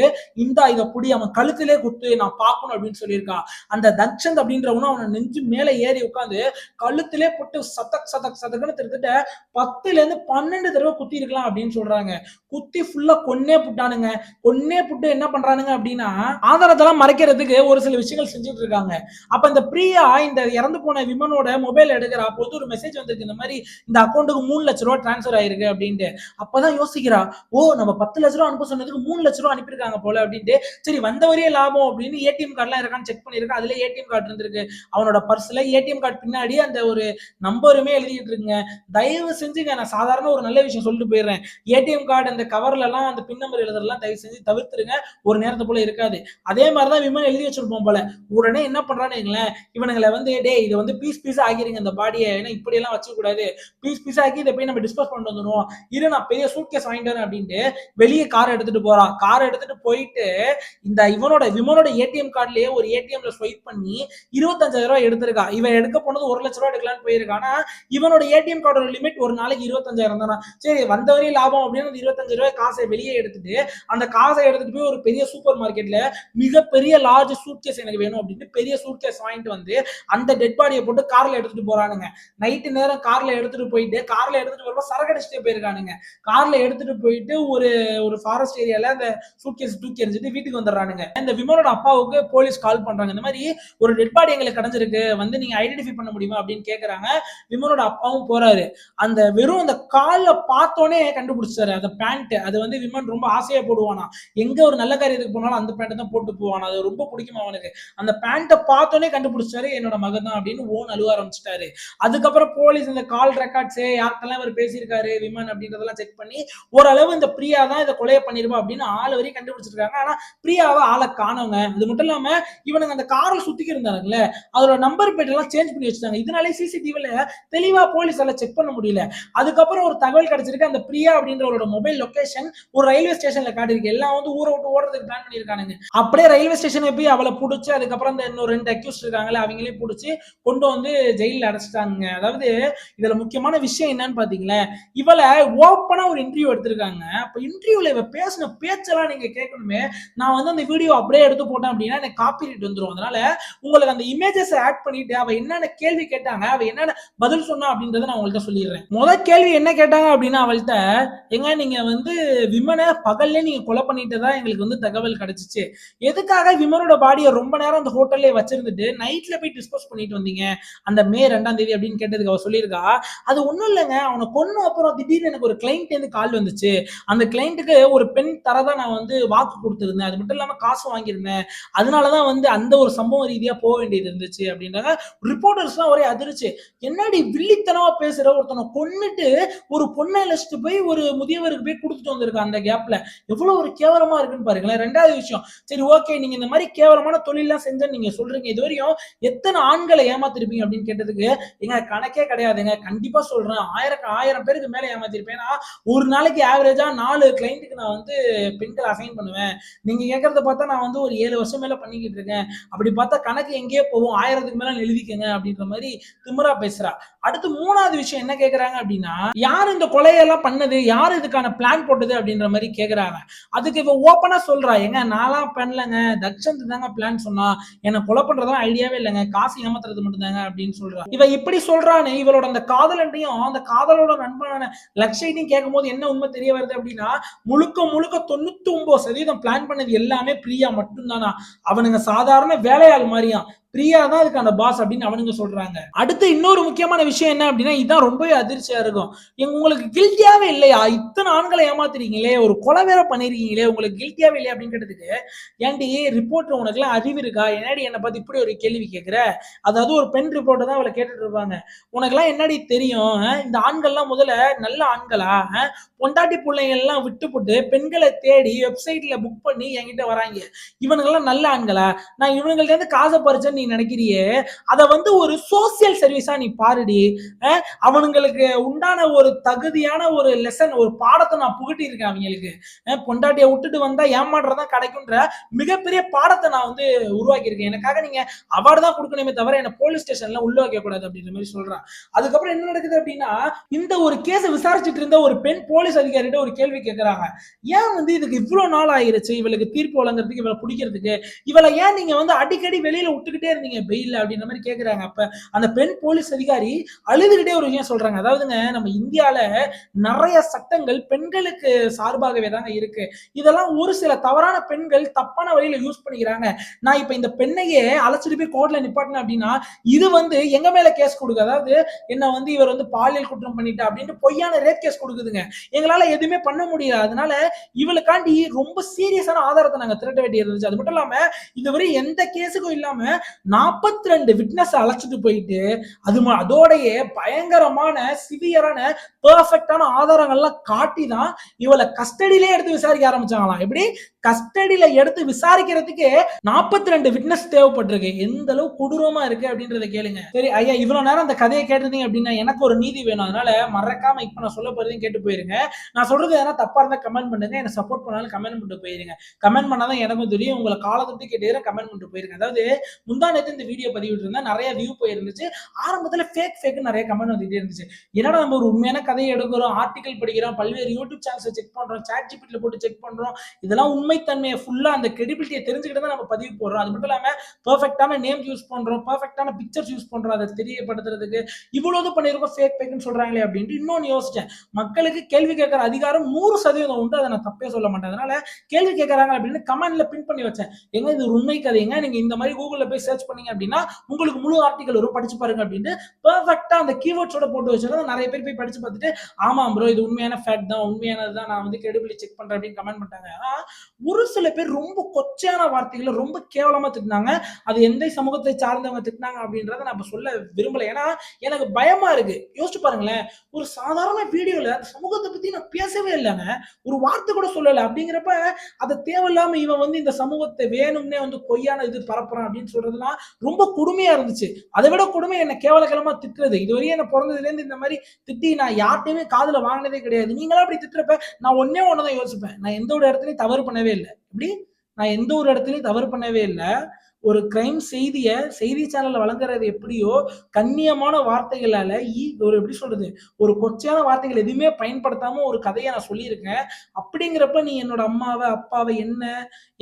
இதை புடி அவன் கழுத்திலே குத்து நான் பார்க்கணும் அப்படின்னு சொல்லியிருக்கா. அந்த தக்ஷந்த் அப்படின்றவனும் அவனை நெஞ்சு மேல ஏறி உட்காந்து கழுத்திலே போட்டு சதக் சதக் சதக்குன்னு திருத்திட்ட 10ல இருந்து 12 தடவை குத்தி இருக்கலாம் அப்படின்னு சொல்றாங்க. குத்தி ஃபுல்லா கொன்னே புட்டானுங்க. கொன்னே புட்டு என்ன பண்றானுங்க அப்படின்னா ஆதாரத்தெல்லாம் மறைக்கிறதுக்கு ஒரு சில விஷயங்கள் செஞ்சுட்டு இருக்காங்க. அப்ப இந்த பிரியா இந்த இறந்து போன விமனோட மொபைல் எடுக்கிற அப்போது ஒரு மெசேஜ் வந்திருக்கு, இந்த மாதிரி இந்த அக்கௌண்ட்டுக்கு 3 லட்ச ரூபாய் டிரான்ஸ்ஃபர் ஆயிருக்கு அப்படின்ட்டு. அப்பதான் யோசிக்கிறா, ஓ நம்ம 10 லட்ச ரூபாய் அனுப்ப சொன்னதுக்கு 3 லட்ச ரூபாய் அனுப்பியிருக்காங்க போல அப்படின்ட்டு. சரி வந்த வரையே லாபம் அப்படின்னு ஏடிஎம் கார்டுலாம் இருக்கான்னு செக் பண்ணிருக்கா. அதுல ஏடிஎம் கார்டு இருந்திருக்கு அவனோட பர்ஸ்ல. ஏடிஎம் கார்டு பின்னாடி அந்த ஒரு நம்பருமே எழுதிட்டு இருக்குங்க. தயவு செஞ்சுங்க, நான் சாதாரண ஒரு நல்ல விஷயம் சொல்லிட்டு போயிடுறேன். ஏடிஎம் கார்டு அந்த கவர்ல எல்லாம் அந்த பின் நம்பர் எழுதுறதெல்லாம் தயவு செஞ்சு தவிர்த்துருங்க. ஒரு நேரத்தை போல இருக்காது. அதே மாதிரிதான் விமன் எழுதி வச்சிருப்போம் போல. உடனே என்ன பண்றான்னு இவனுங்களை வந்து டே இதை வந்து பீஸ் பீஸா ஆகிருங்க இந்த பாடியை, ஏன்னா இப்படி எல்லாம் வச்சுக்க கூடாது, பீஸ் பீஸா ஆக்கி இதை போய் நம்ம டிஸ்போஸ் பண்ணிட்டு வந்துடுவோம், இரு நான் பெரிய சூட்கேஸ் வாங்கிட்டு வரேன் அப்படின்ட்டு வெளியே கார் எடுத்துட்டு போறான். கார் எடுத்துட்டு போயிட்டு இந்த விமனோட ஏடிஎம் கார்டுலயே ஒரு ஏடிஎம்ல ஸ்வைப் பண்ணி 25,000 ரூபாய் எடுத்திருக்கா. இவன் எடுக்க போனது 1 லட்ச ரூபாய் எடுக்கலான்னு போயிருக்கா. ஆனா இவனோட ஏடிஎம் கார்டோட லிமிட் ஒரு நாளைக்கு 25,000 தானா. சரி வந்த வரையும் லாபம் அப்படின்னு 25 ரூபாய் காசை வெளியே எடுத்துட்டு அந்த காசை எடுத்துட்டு போய் ஒரு பெரிய சூப்பர் மார்க்கெட்ல மிகப்பெரிய லார்ஜ் சூட்கேஸ் எனக்கு வேணும் அப்படின்னு பெரிய சூட்கேஸ் வாங்கிட்டு வந்து அந்த டெட் பாடியை போட்டு கார்ல எடுத்துட்டு போறானுங்க. நைட்டு நேரம் கார்ல எடுத்துட்டு போயிட்டு வரும்போது சரக்கு அடிச்சுட்டே போயிருக்கானுங்க. கார்ல எடுத்துட்டு போயிட்டு ஒரு ஃபாரஸ்ட் ஏரியால அந்த சூட்கேஸ் தூக்கி எறிஞ்சிட்டு வீட்டுக்கு வந்துடுறானுங்க. இந்த விமனோட அப்பாவுக்கு போலீஸ் கால் பண்றாங்க, இந்த மாதிரி ஒரு டெட் பாடி எங்களுக்கு கிடைச்சிருக்கு, வந்து நீங்க ஐடென்டிஃபை பண்ண முடியுமா அப்படின்னு கேக்குறாங்க. விமனோட அப்பாவும் போறாரு. அந்த வெறும் அந்த கால்ல பார்த்தோன்னே கண்டுபிடிச்சாரு. அந்த பேண்ட் அது வந்து விமன் ரொம்ப ஆசையா போடுவானா, எங்க ஒரு நல்ல காரியத்துக்கு போனாலும் அந்த பேண்ட் தான் போட்டு போவானா, அது ரொம்ப பிடிக்கும் அவனுக்கு. அந்த பேண்ட்டை பார்த்தோன்னே கண்டுபிடிச்சாரு என்னோட மகன் தான் அப்படின்னு ஓன் அழுவ ஆரம்பிச்சிட்டாரு. அதுக்கப்புறம் போலீஸ் இந்த கால் ரெக்கார்ட்ஸ் யார்கிட்டலாம் இவர் பேசியிருக்காரு விமன் அப்படின்றதெல்லாம் செக் பண்ணி ஓரளவு இந்த பிரியா தான் இதை கொலையை பண்ணிருப்பா அப்படின்னு ஆள் வரையும் கண்டுபிடிச்சிருக்காங்க. ஆனா பிரியாவை ஆளை காணவங்க. அது மட்டும் இல்லாம இவனுங்க அந்த காரில் சுத்திக்கு இருந்தாங்கல்ல, அதோட நம்பர் பிளேட் எல்லாம் சேஞ்ச் பண்ணி வச்சிருக்காங்க. இதனாலே சிசிடிவில தெளிவா போலீஸால செக் பண்ண முடியல. அதுக்கப்புறம் ஒரு தகவல் கிடைச்சிருக்கு, அந்த பிரியா அப்படின்றவரோட மொபைல் லொகேஷன் ஒரு ரயில்வே ஸ்டேஷன்ல காட்டிருக்கு. எல்லாம் வந்து ஊரை விட்டு ஓடுறதுக்கு பிளான் பண்ணிருக்கானுங்க. அப்படியே ரயில்வே ஸ்டேஷனை போய் அவளை பிடிச்சி அதுக்கப்புறம் அந்த இன்னும் 2 அக்யூஸ்ட் இருக்காங்களே அவங்களையும் பிடிச்சி கொண்டு வந்து ஜெயில அடைச்சிட்டாங்க. அதாவது இதுல முக்கியமான விஷயம் என்னன்னு பாத்தீங்களா, இவளை ஓப்பனா ஒரு இன்டர்வியூ எடுத்திருக்காங்க. அப்ப இன்டர்வியூல இவ பேசின பேச்செல்லாம் நீங்க கேட்கணுமே. நான் வந்து அந்த வீடியோ அப்படியே எடுத்து போட்டேன் அப்படின்னா எனக்கு காப்பிரைட் வந்துடும். அதனால உங்களுக்கு அந்த இமேஜஸ் ஆட் பண்ணிட்டு அவ என்னென்ன கேள்வி கேட்டாங்க, அவ என்னென்ன பதில் சொன்னா அப்படின்றத நான் உங்கள்கிட்ட சொல்லிடுறேன். முதல் கேள்வி என்ன கேட்டாங்க அப்படின்னா அவள்கிட்ட, எங்க நீங்க வந்து விமனை பகல்ல நீங்க கொலை பண்ணிட்டதா எங்களுக்கு வந்து தகவல் கிடைச்சிச்சு, எதுக்காக விமனோட பாடியை ரொம்ப நேரம் அந்த ஹோட்டல்ல வச்சிருந்துட்டு நைட்ல போய் டிஸ்போஸ் பண்ணிட்டு வந்தீங்க அந்த மே 2ஆம் தேதி அப்படின்னு கேட்டதுக்கு அவ சொல்லியிருக்கா, அது ஒண்ணும் இல்லைங்க, அவனை கொன்ன அப்புறம் திடீர்னு எனக்கு ஒரு கிளைண்ட் இருந்து கால் வந்துச்சு, அந்த கிளைண்ட்டுக்கு ஒரு பெண் தரதான் நான் வந்து வாக்கு கொடுத்திருந்தேன், அது மட்டும் இல்லாம காசு வாங்கியிருந்தேன், அதனாலதான் வந்து அந்த ஒரு சம்பவ ரீதியா போக வேண்டியது இருந்துச்சு அப்படின்றாங்க. ரிப்போர்ட்டர்ஸ் எல்லாம் ஒரே அதிர்ச்சி. என்னடி வில்லித்தனமா பேசுற, ஒருத்தனை கொன்னுட்டு ஒரு பொண்ணை அழைச்சிட்டு போய் ஒரு முதியவருக்கு போய் கொடுத்துட்டு வந்திருக்கான் அந்த கேப்ல, எவ்வளவு ஒரு கேவலமா இருக்குன்னு பாருங்களேன். 2வது விஷயம், சரி ஓகே நீங்க இந்த மாதிரி கேவலமான தொழிலாம் செஞ்சா நீங்க சொல்றீங்க, இது வரையும் எத்தனை ஆண்களை ஏமாத்திருப்பீங்க அப்படின்னு கேட்டதுக்கு, எங்க கணக்கே கிடையாதுங்க, கண்டிப்பா சொல்றேன் 1000 பேருக்கு மேல ஏமாத்திருப்பேன், ஒரு நாளைக்கு ஆவரேஜா 4 கிளைண்ட்டுக்கு நான் வந்து பெண்கள் அசைன் பண்ணுவேன், நீங்க கேட்கறத பார்த்தா நான் வந்து ஒரு 7 வருஷம் மேல பண்ணிக்கிட்டு இருக்கேன், அப்படி பார்த்தா கணக்கு எங்கேயே போவோம், 1000க்கு மேல எழுதிக்கங்க அப்படின்ற மாதிரி திமிரா பேசுறா. அடுத்து 3வது விஷயம் என்ன கேக்குறாங்க அப்படின்னா, யார் இந்த கொலையெல்லாம் பண்ணது, யார் இதுக்கான பிளான் போட்டது அப்படின்ற மாதிரி கேக்குறாங்க. அதுக்கு இவ ஓப்பனா சொல்றா, எங்க நான்லாம் பண்ணலங்க, தக்ஷந்த் தாங்க பிளான் சொன்னா, என்ன கொலை பண்றதெல்லாம் ஐடியாவே இல்லைங்க, காசு ஏமாத்துறது மட்டும் தாங்க அப்படின்னு சொல்றா. இவ இப்படி சொல்றான்னு இவளோட அந்த காதலன்றையும் அந்த காதலோட நண்பனான லக்ஷையும் கேட்கும் போது என்ன உண்மை தெரிய வருது அப்படின்னா, முழுக்க 99% பிளான் பண்ணது எல்லாமே பிரியா மட்டும் தானா, அவனுங்க சாதாரண வேலையாள் மாதிரியா, பிரியா தான் அதுக்கான பாஸ் அப்படின்னு அவனுங்க சொல்றாங்க. அடுத்து இன்னொரு முக்கியமான விஷயம் என்ன அப்படின்னா, இதான் ரொம்பவே அதிர்ச்சியா இருக்கும், உங்களுக்கு கில்ட்டியாவே இல்லையா, இத்தனை ஆண்களை ஏமாத்துறீங்களே, ஒரு கொலை வேற பண்ணிருக்கீங்களே, உங்களுக்கு கில்ட்டியாவே இல்லையா அப்படின்னு கேட்டதுக்கு, ஏன்டி ரிப்போர்ட்டர் உனக்கு எல்லாம் அறிவு இருக்கா, என்னடி என்னை பார்த்து இப்படி ஒரு கேள்வி கேட்கிற, அதாவது ஒரு பெண் ரிப்போர்ட்டர் தான் அவளை கேட்டுட்டு இருப்பாங்க, உனக்கு எல்லாம் என்னடி தெரியும், இந்த ஆண்கள்லாம் முதல்ல நல்ல ஆண்களா, பொண்டாட்டி பிள்ளைகள் எல்லாம் விட்டு போட்டு பெண்களை தேடி வெப்சைட்ல புக் பண்ணி என்கிட்ட வராங்க, இவனுங்கெல்லாம் நல்ல ஆண்களா, நான் இவனுங்கள்ட்ட இருந்து காசை பறிச்சேன்னு நீ நினைக்கிறியே அதை வந்து ஒரு சோசியல் சர்வீஸா நீ பாருடி. அவனுங்களுக்கு உண்டான ஒரு தகுதியான ஒரு லெசன், ஒரு பாடத்தை நான் புகட்டி இருக்கேன் அவங்களுக்கு. பொண்டாட்டியை விட்டுட்டு வந்தா ஏமாடுறதான் கிடைக்குன்ற மிகப்பெரிய பாடத்தை நான் வந்து உருவாக்கி இருக்கேன். எனக்காக நீங்க அவார்டு தான் கொடுக்கணுமே தவிர என்ன போலீஸ் ஸ்டேஷன்ல உள்ள வைக்க கூடாது அப்படின்ற மாதிரி சொல்றான். அதுக்கப்புறம் என்ன நடக்குது அப்படின்னா, இந்த ஒரு கேஸ் விசாரிச்சுட்டு இருந்த ஒரு பெண் போலீஸ் அதிகாரிகிட்ட ஒரு கேள்வி கேட்கிறாங்க. ஏன் வந்து இதுக்கு இவ்வளவு நாள் ஆயிருச்சு இவளுக்கு தீர்ப்பு வழங்குறதுக்கு, இவளை பிடிக்கிறதுக்கு, இவளை ஏன் நீங்க வந்து அடிக்கடி வெளியில விட்டுக்கிட்டே இருந்தீங்க பெயில் அப்படின்ற மாதிரி கேட்கிறாங்க. அப்ப அந்த பெண் போலீஸ் அதிகாரி அழுதுகிட்டே ஒரு விஷயம் சொல்றாங்க. அதாவதுங்க, நம்ம இந்தியால நிறைய சட்டங்கள் பெண்களுக்கு சார்பாகவே தாங்க இருக்கு. இதெல்லாம் ஒரு சில தவறான பெண்கள் தப்பான வழியில யூஸ் பண்ணிக்கிறாங்க. நான் இப்ப இந்த பெண்ணையே அழைச்சிட்டு போய் கோர்ட்ல நிப்பாட்டினேன் அப்படின்னா இது வந்து எங்க மேல கேஸ் கொடுக்கு. அதாவது என்ன வந்து இவர் வந்து பாலியல் குற்றம் பண்ணிட்டா அப்படின்ட்டு பொய்யான ரேப் கேஸ் கொடுக்குதுங்க. எங்களால எதுவுமே பண்ண முடியாது. அதனால இவளுக்காண்டி ரொம்ப சீரியஸான ஆதாரத்தை நாங்க திரட்ட வேண்டி இருந்துச்சு. அது மட்டும் இல்லாம இதுவரை எந்த கேஸுக்கும் இல்லாம 42 விட்னஸ் அழைச்சிட்டு போயிட்டு அதோடைய பயங்கரமான சிவியரான பெர்ஃபெக்டான ஆதாரங்கள்லாம் காட்டி தான் இவளை கஸ்டடியிலே எடுத்து விசாரிக்க ஆரம்பிச்சாங்களாம். எப்படி கஸ்டடியில எடுத்து விசாரிக்கிறதுக்கு 42 விட்னஸ் தேவைப்பட்டிருக்கு. எந்த அளவு கொடூரமா இருக்கு அப்படின்றத கேளுங்க. சரி ஐயா, இவ்வளவு நேரம் அந்த கதையை கேட்டிருந்தீங்க அப்படின்னா எனக்கு ஒரு நீதி வேணும். அதனால மறக்காம இப்ப நான் சொல்ல போறதையும் கேட்டு போயிருங்க. நான் சொல்றது எதனா தப்பா இருந்தா கமெண்ட் பண்ணுங்க. என்ன சப்போர்ட் பண்ணாலும் கமெண்ட் பண்ணிட்டு போயிருங்க. கமெண்ட் பண்ணாதான் எனக்கும் தெரியும். உங்களை காலத்துக்கு கேட்டு கமெண்ட் பண்ணிட்டு போயிருங்க. அதாவது முந்தா நேத்து இந்த வீடியோ பதிவிட்டு இருந்தா நிறைய வியூ போயிருந்துச்சு. ஆரம்பத்துல ஃபேக் நிறைய கமெண்ட் வந்துட்டே இருந்துச்சு. என்னடா நம்ம ஒரு உண்மையான கதையை எடுக்கிறோம், ஆர்டிகல் படிக்கிறோம், பல்வேறு யூடியூப் சேனல்ஸ் செக் பண்றோம், சாட் ஜிபிடில போட்டு செக் பண்றோம், இதெல்லாம் உண்மைத்தன்மையை ஃபுல்லா அந்த கிரெடிபிலிட்டியை தெரிஞ்சுக்கிட்டு தான் நம்ம பதிவு போடுறோம். அது மட்டும் இல்லாம பெர்ஃபெக்டான நேம் யூஸ் பண்றோம், பெர்ஃபெக்டான பிக்சர்ஸ் யூஸ் பண்றோம், அதை தெரியப்படுத்துறதுக்கு இவ்வளவு பண்ணிருக்கோம். ஃபேக்னு சொல்றாங்களே அப்படின்ட்டு இன்னொன்னு யோசிச்சேன். மக்களுக்கு கேள்வி கேட்கிற அதிகாரம் 100% உண்டு. அதை நான் தப்பே சொல்ல மாட்டேன். அதனால கேள்வி கேட்கறாங்க அப்படின்னு கமெண்ட்ல பின் பண்ணி வச்சேன். எங்க இது உண்மை கதைங்க, நீங்க இந்த மாதிரி கூகுள்ல போய் சர்ச் பண்ணீங்க அப்படின்னா உங்களுக்கு முழு ஆர்டிகல் வரும், படிச்சு பாருங்க அப்படின்ட்டு பெர்ஃபெக்ட்டா அந்த கீவேர்ட்ஸோட போட்டு வச்சிருந்தா நிறைய பேர் போய் படிச்சு பார்த்துட்டு ஆமா ப்ரோ இது உண்மையான ஃபேக்ட் தான், உண்மையானது தான், நான் வந்து கிரெடிபிலிட்டி செக் பண்றேன் அப்படின்னு கமெண்ட் பண்ணிட்டாங்க. ஒரு சில பேர் ரொம்ப கொச்சையான வார்த்தைகளை ரொம்ப கேவலமா திட்டினாங்க. அது எந்த சமூகத்தை சார்ந்தவங்க திட்டினாங்க அப்படின்றத நான் இப்ப சொல்ல விரும்பல. ஏன்னா எனக்கு பயமா இருக்கு. யோசிச்சு பாருங்களேன், ஒரு சாதாரண வீடியோல அந்த சமூகத்தை பத்தி நான் பேசவே இல்லைங்க, ஒரு வார்த்தை கூட சொல்லல. அப்படிங்கிறப்ப அதை தேவையில்லாம இவன் வந்து இந்த சமூகத்தை வேணும்னே வந்து பொய்யான இது பரப்புறான் அப்படின்னு சொல்றதுலாம் ரொம்ப கொடுமையா இருந்துச்சு. அதை விட கொடுமை என்ன கேவலமா திட்டுறது. இதுவரையும் என்ன பிறந்ததுல இருந்து இந்த மாதிரி திட்டி நான் யார்ட்டையுமே காதுல வாங்கினதே கிடையாது. நீங்களா அப்படி திட்டுறப்ப நான் ஒன்னே ஒண்ணுதான் யோசிப்பேன், நான் எந்த ஒரு இடத்துலயும் தவறு பண்ணவே இல்லை. இப்படி நான் எந்த ஒரு இடத்துலயும் தவறு பண்ணவே இல்லை. ஒரு கிரைம் செய்தியை செய்தி சேனல்ல வழங்குறது எப்படியோ கண்ணியமான வார்த்தைகளால ஒரு எப்படி சொல்றது, ஒரு கொச்சையான வார்த்தைகள் எதுவுமே பயன்படுத்தாம ஒரு கதையை நான் சொல்லியிருக்கேன். அப்படிங்கிறப்ப நீ என்னோட அம்மாவை அப்பாவை என்ன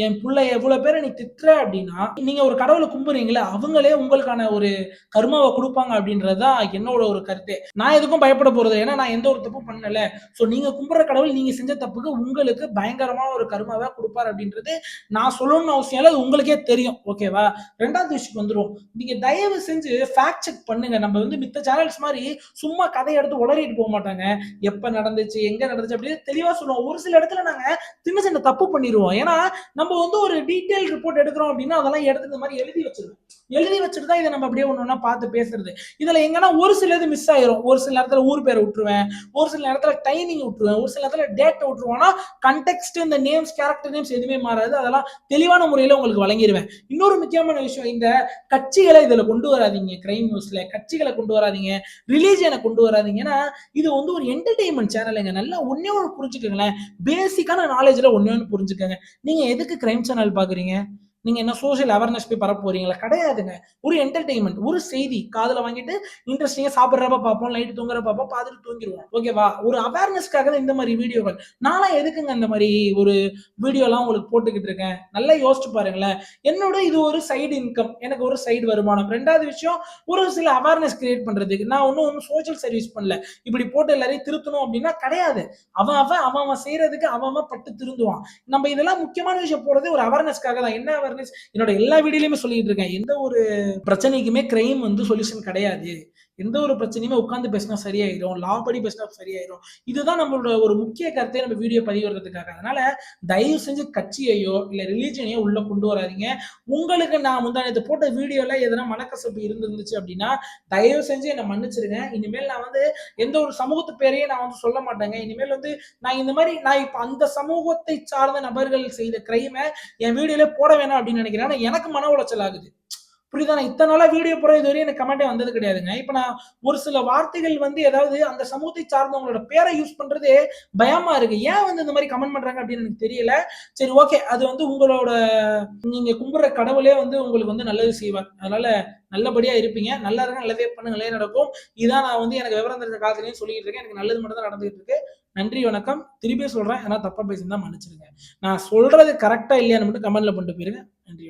என் பிள்ளைய எவ்வளவு பேரை நீ திட்டுற அப்படின்னா நீங்க ஒரு கடவுளை கும்புறீங்களே அவங்களே உங்களுக்கான ஒரு கர்மாவை கொடுப்பாங்க அப்படின்றதுதான் என்னோட ஒரு கருத்து. நான் எதுக்கும் பயப்பட போறது, ஏன்னா நான் எந்த ஒரு தப்பும் பண்ணல. சோ நீங்க கும்புற கடவுள் நீங்க செஞ்ச தப்புக்கு உங்களுக்கு பயங்கரமான ஒரு கர்மாவை கொடுப்பாரு அப்படின்றது நான் சொல்லணும்னு அவசியம் இல்லை, அது உங்களுக்கே தெரியும். ஓகேவா? ரெண்டாவது விஷயம் வந்துரும். நீங்க தயவு செஞ்சு ஃபேக்ட் செக் பண்ணுங்க. நம்ம வந்து மித்த சேனல்ஸ் மாதிரி சும்மா கதையை எடுத்து உளறிட்டு போக மாட்டாங்க. எப்ப நடந்துச்சு எங்க நடந்துச்சு அப்படின்னு தெளிவா சொல்லுவோம். ஒரு சில இடத்துல நாங்க சின்ன தப்பு பண்ணிடுவோம். ஏன்னா நம்ம வந்து ஒரு டீடைல் ரிப்போர்ட் எடுக்கிறோம் அப்படின்னா அதெல்லாம் எடுத்து இந்த மாதிரி எழுதி வச்சுட்டு தான் இதை நம்ம அப்படியே ஒண்ணு பார்த்து பேசுறது. இதுல எங்கன்னா ஒரு சில இது மிஸ் ஆயிரும். ஒரு சில நேரத்துல ஊர் பேரை விட்டுருவேன், ஒரு சில நேரத்துல டைமிங் விட்டுருவேன், ஒரு சில நேரத்துல டேட்டை விட்டுருவோம்னா கண்டெக்ஸ்ட் இந்த நேம்ஸ் கேரக்டர் நேம்ஸ் எதுவுமே மாறாது. அதெல்லாம் தெளிவான முறையில உங்களுக்கு வழங்கிடுவேன். இன்னொரு முக்கியமான விஷயம், இந்த கட்சிகளை இதுல கொண்டு வராதீங்க. கிரைம் நியூஸ்ல கட்சிகளை கொண்டு வராதீங்க, ரிலீஜியனை கொண்டு வராதீங்க. ஏன்னா இது வந்து ஒரு என்டர்டெயின்மெண்ட் சேனலுங்க. நல்லா ஒன்னே ஒன்று புரிஞ்சுக்கோங்களேன், பேசிக்கான நாலேஜ்ல ஒன்னே ஒன்று புரிஞ்சுக்கோங்க. நீங்க எதுக்கு கிரைம் சேனல் பாக்குறீங்க? நீங்க என்ன சோசியல் அவேர்னஸ் போய் பரப்ப போறீங்களா? கிடையாதுங்க. ஒரு என்டர்டெயின்மெண்ட், ஒரு செய்தி காதுல வாங்கிட்டு இன்ட்ரெஸ்டிங்கா சாப்பிடுறப்ப பார்ப்போம், நைட்டு தூங்குற பார்ப்போம், பார்த்துட்டு தூங்கிடுவோம். ஓகேவா? ஒரு அவேர்னஸ்க்காக தான் இந்த மாதிரி வீடியோகள். நானா எதுக்குங்க இந்த மாதிரி ஒரு வீடியோ எல்லாம் உங்களுக்கு போட்டுக்கிட்டு இருக்கேன்? நல்லா யோசிச்சு பாருங்களேன். என்னோட இது ஒரு சைடு இன்கம், எனக்கு ஒரு சைடு வருமானம். ரெண்டாவது விஷயம், ஒரு சில அவேர்னஸ் கிரியேட் பண்றதுக்கு. நான் ஒன்னும் சோசியல் சர்வீஸ் பண்ணல. இப்படி போட்டு எல்லாரையும் திருத்தணும் அப்படின்னா கிடையாது. அவன் செய்யறதுக்கு அவன் பட்டு திருந்துவான். நம்ம இதெல்லாம் முக்கியமான விஷயம் போறது ஒரு அவேர்னஸ்க்காக தான். என்ன அவேர்னஸ்? என்னோட எல்லா வீடியோலயுமே சொல்லிட்டு இருக்கேன், எந்த ஒரு பிரச்சனைக்குமே கிரைம் வந்து சொல்யூஷன் கிடையாது. எந்த ஒரு பிரச்சனையுமே உட்காந்து பேசினா சரியாயிரும், லா படி பேசினா சரியாயிரும். இதுதான் நம்மளோட ஒரு முக்கிய கருத்தை நம்ம வீடியோ பதிவுறதுக்காக. அதனால தயவு செஞ்சு கட்சியையோ இல்ல ரிலீஜனையோ உள்ள கொண்டு வராதீங்க. உங்களுக்கு நான் முந்தானத்து போட்ட வீடியோல எதனா மனக்கசப்பு இருந்துச்சு அப்படின்னா தயவு செஞ்சு என்னை மன்னிச்சிருங்க. இனிமேல் நான் வந்து எந்த ஒரு சமூகத்து பேரையும் நான் வந்து சொல்ல மாட்டேங்க. இனிமேல் வந்து நான் இந்த மாதிரி நான் இப்ப அந்த சமூகத்தை சார்ந்த நபர்கள் செய்த கிரைமை என் வீடியோல போட வேணாம் அப்படின்னு நினைக்கிறேன். எனக்கு மன உளைச்சல் ஆகுது. புரியுதா? நான் இத்தனை நாளா வீடியோ போற இது வரையும் எனக்கு கமெண்டே வந்தது கிடையாதுங்க. இப்ப நான் ஒரு சில வார்த்தைகள் வந்து ஏதாவது அந்த சமூகத்தை சார்ந்தவங்களோட பேரை யூஸ் பண்றதே பயமா இருக்கு. ஏன் வந்து இந்த மாதிரி கமெண்ட் பண்றாங்க அப்படின்னு எனக்கு தெரியல. சரி, ஓகே. அது வந்து உங்களோட நீங்க கும்பிடுற கடவுளே வந்து உங்களுக்கு வந்து நல்லது செய்வார். அதனால நல்லபடியா இருப்பீங்க. நல்லா இருங்க, நல்லதே பண்ணுங்க, நல்லதே நடக்கும். இதான் நான் வந்து எனக்கு விவரம் தெரிஞ்ச காலத்துலயும் சொல்லிட்டு இருக்கேன். எனக்கு நல்லது மட்டும் தான் நடந்துகிட்டு இருக்கு. நன்றி, வணக்கம். திருப்பியும் சொல்றேன். ஏன்னா தப்பா பேசியிருந்தா மன்னிச்சிடுங்க. நான் சொல்றது கரெக்ட்டா இல்லையான்னு மட்டும் கமெண்ட்ல பண்ணிட்டு போயிருங்க. நன்றி.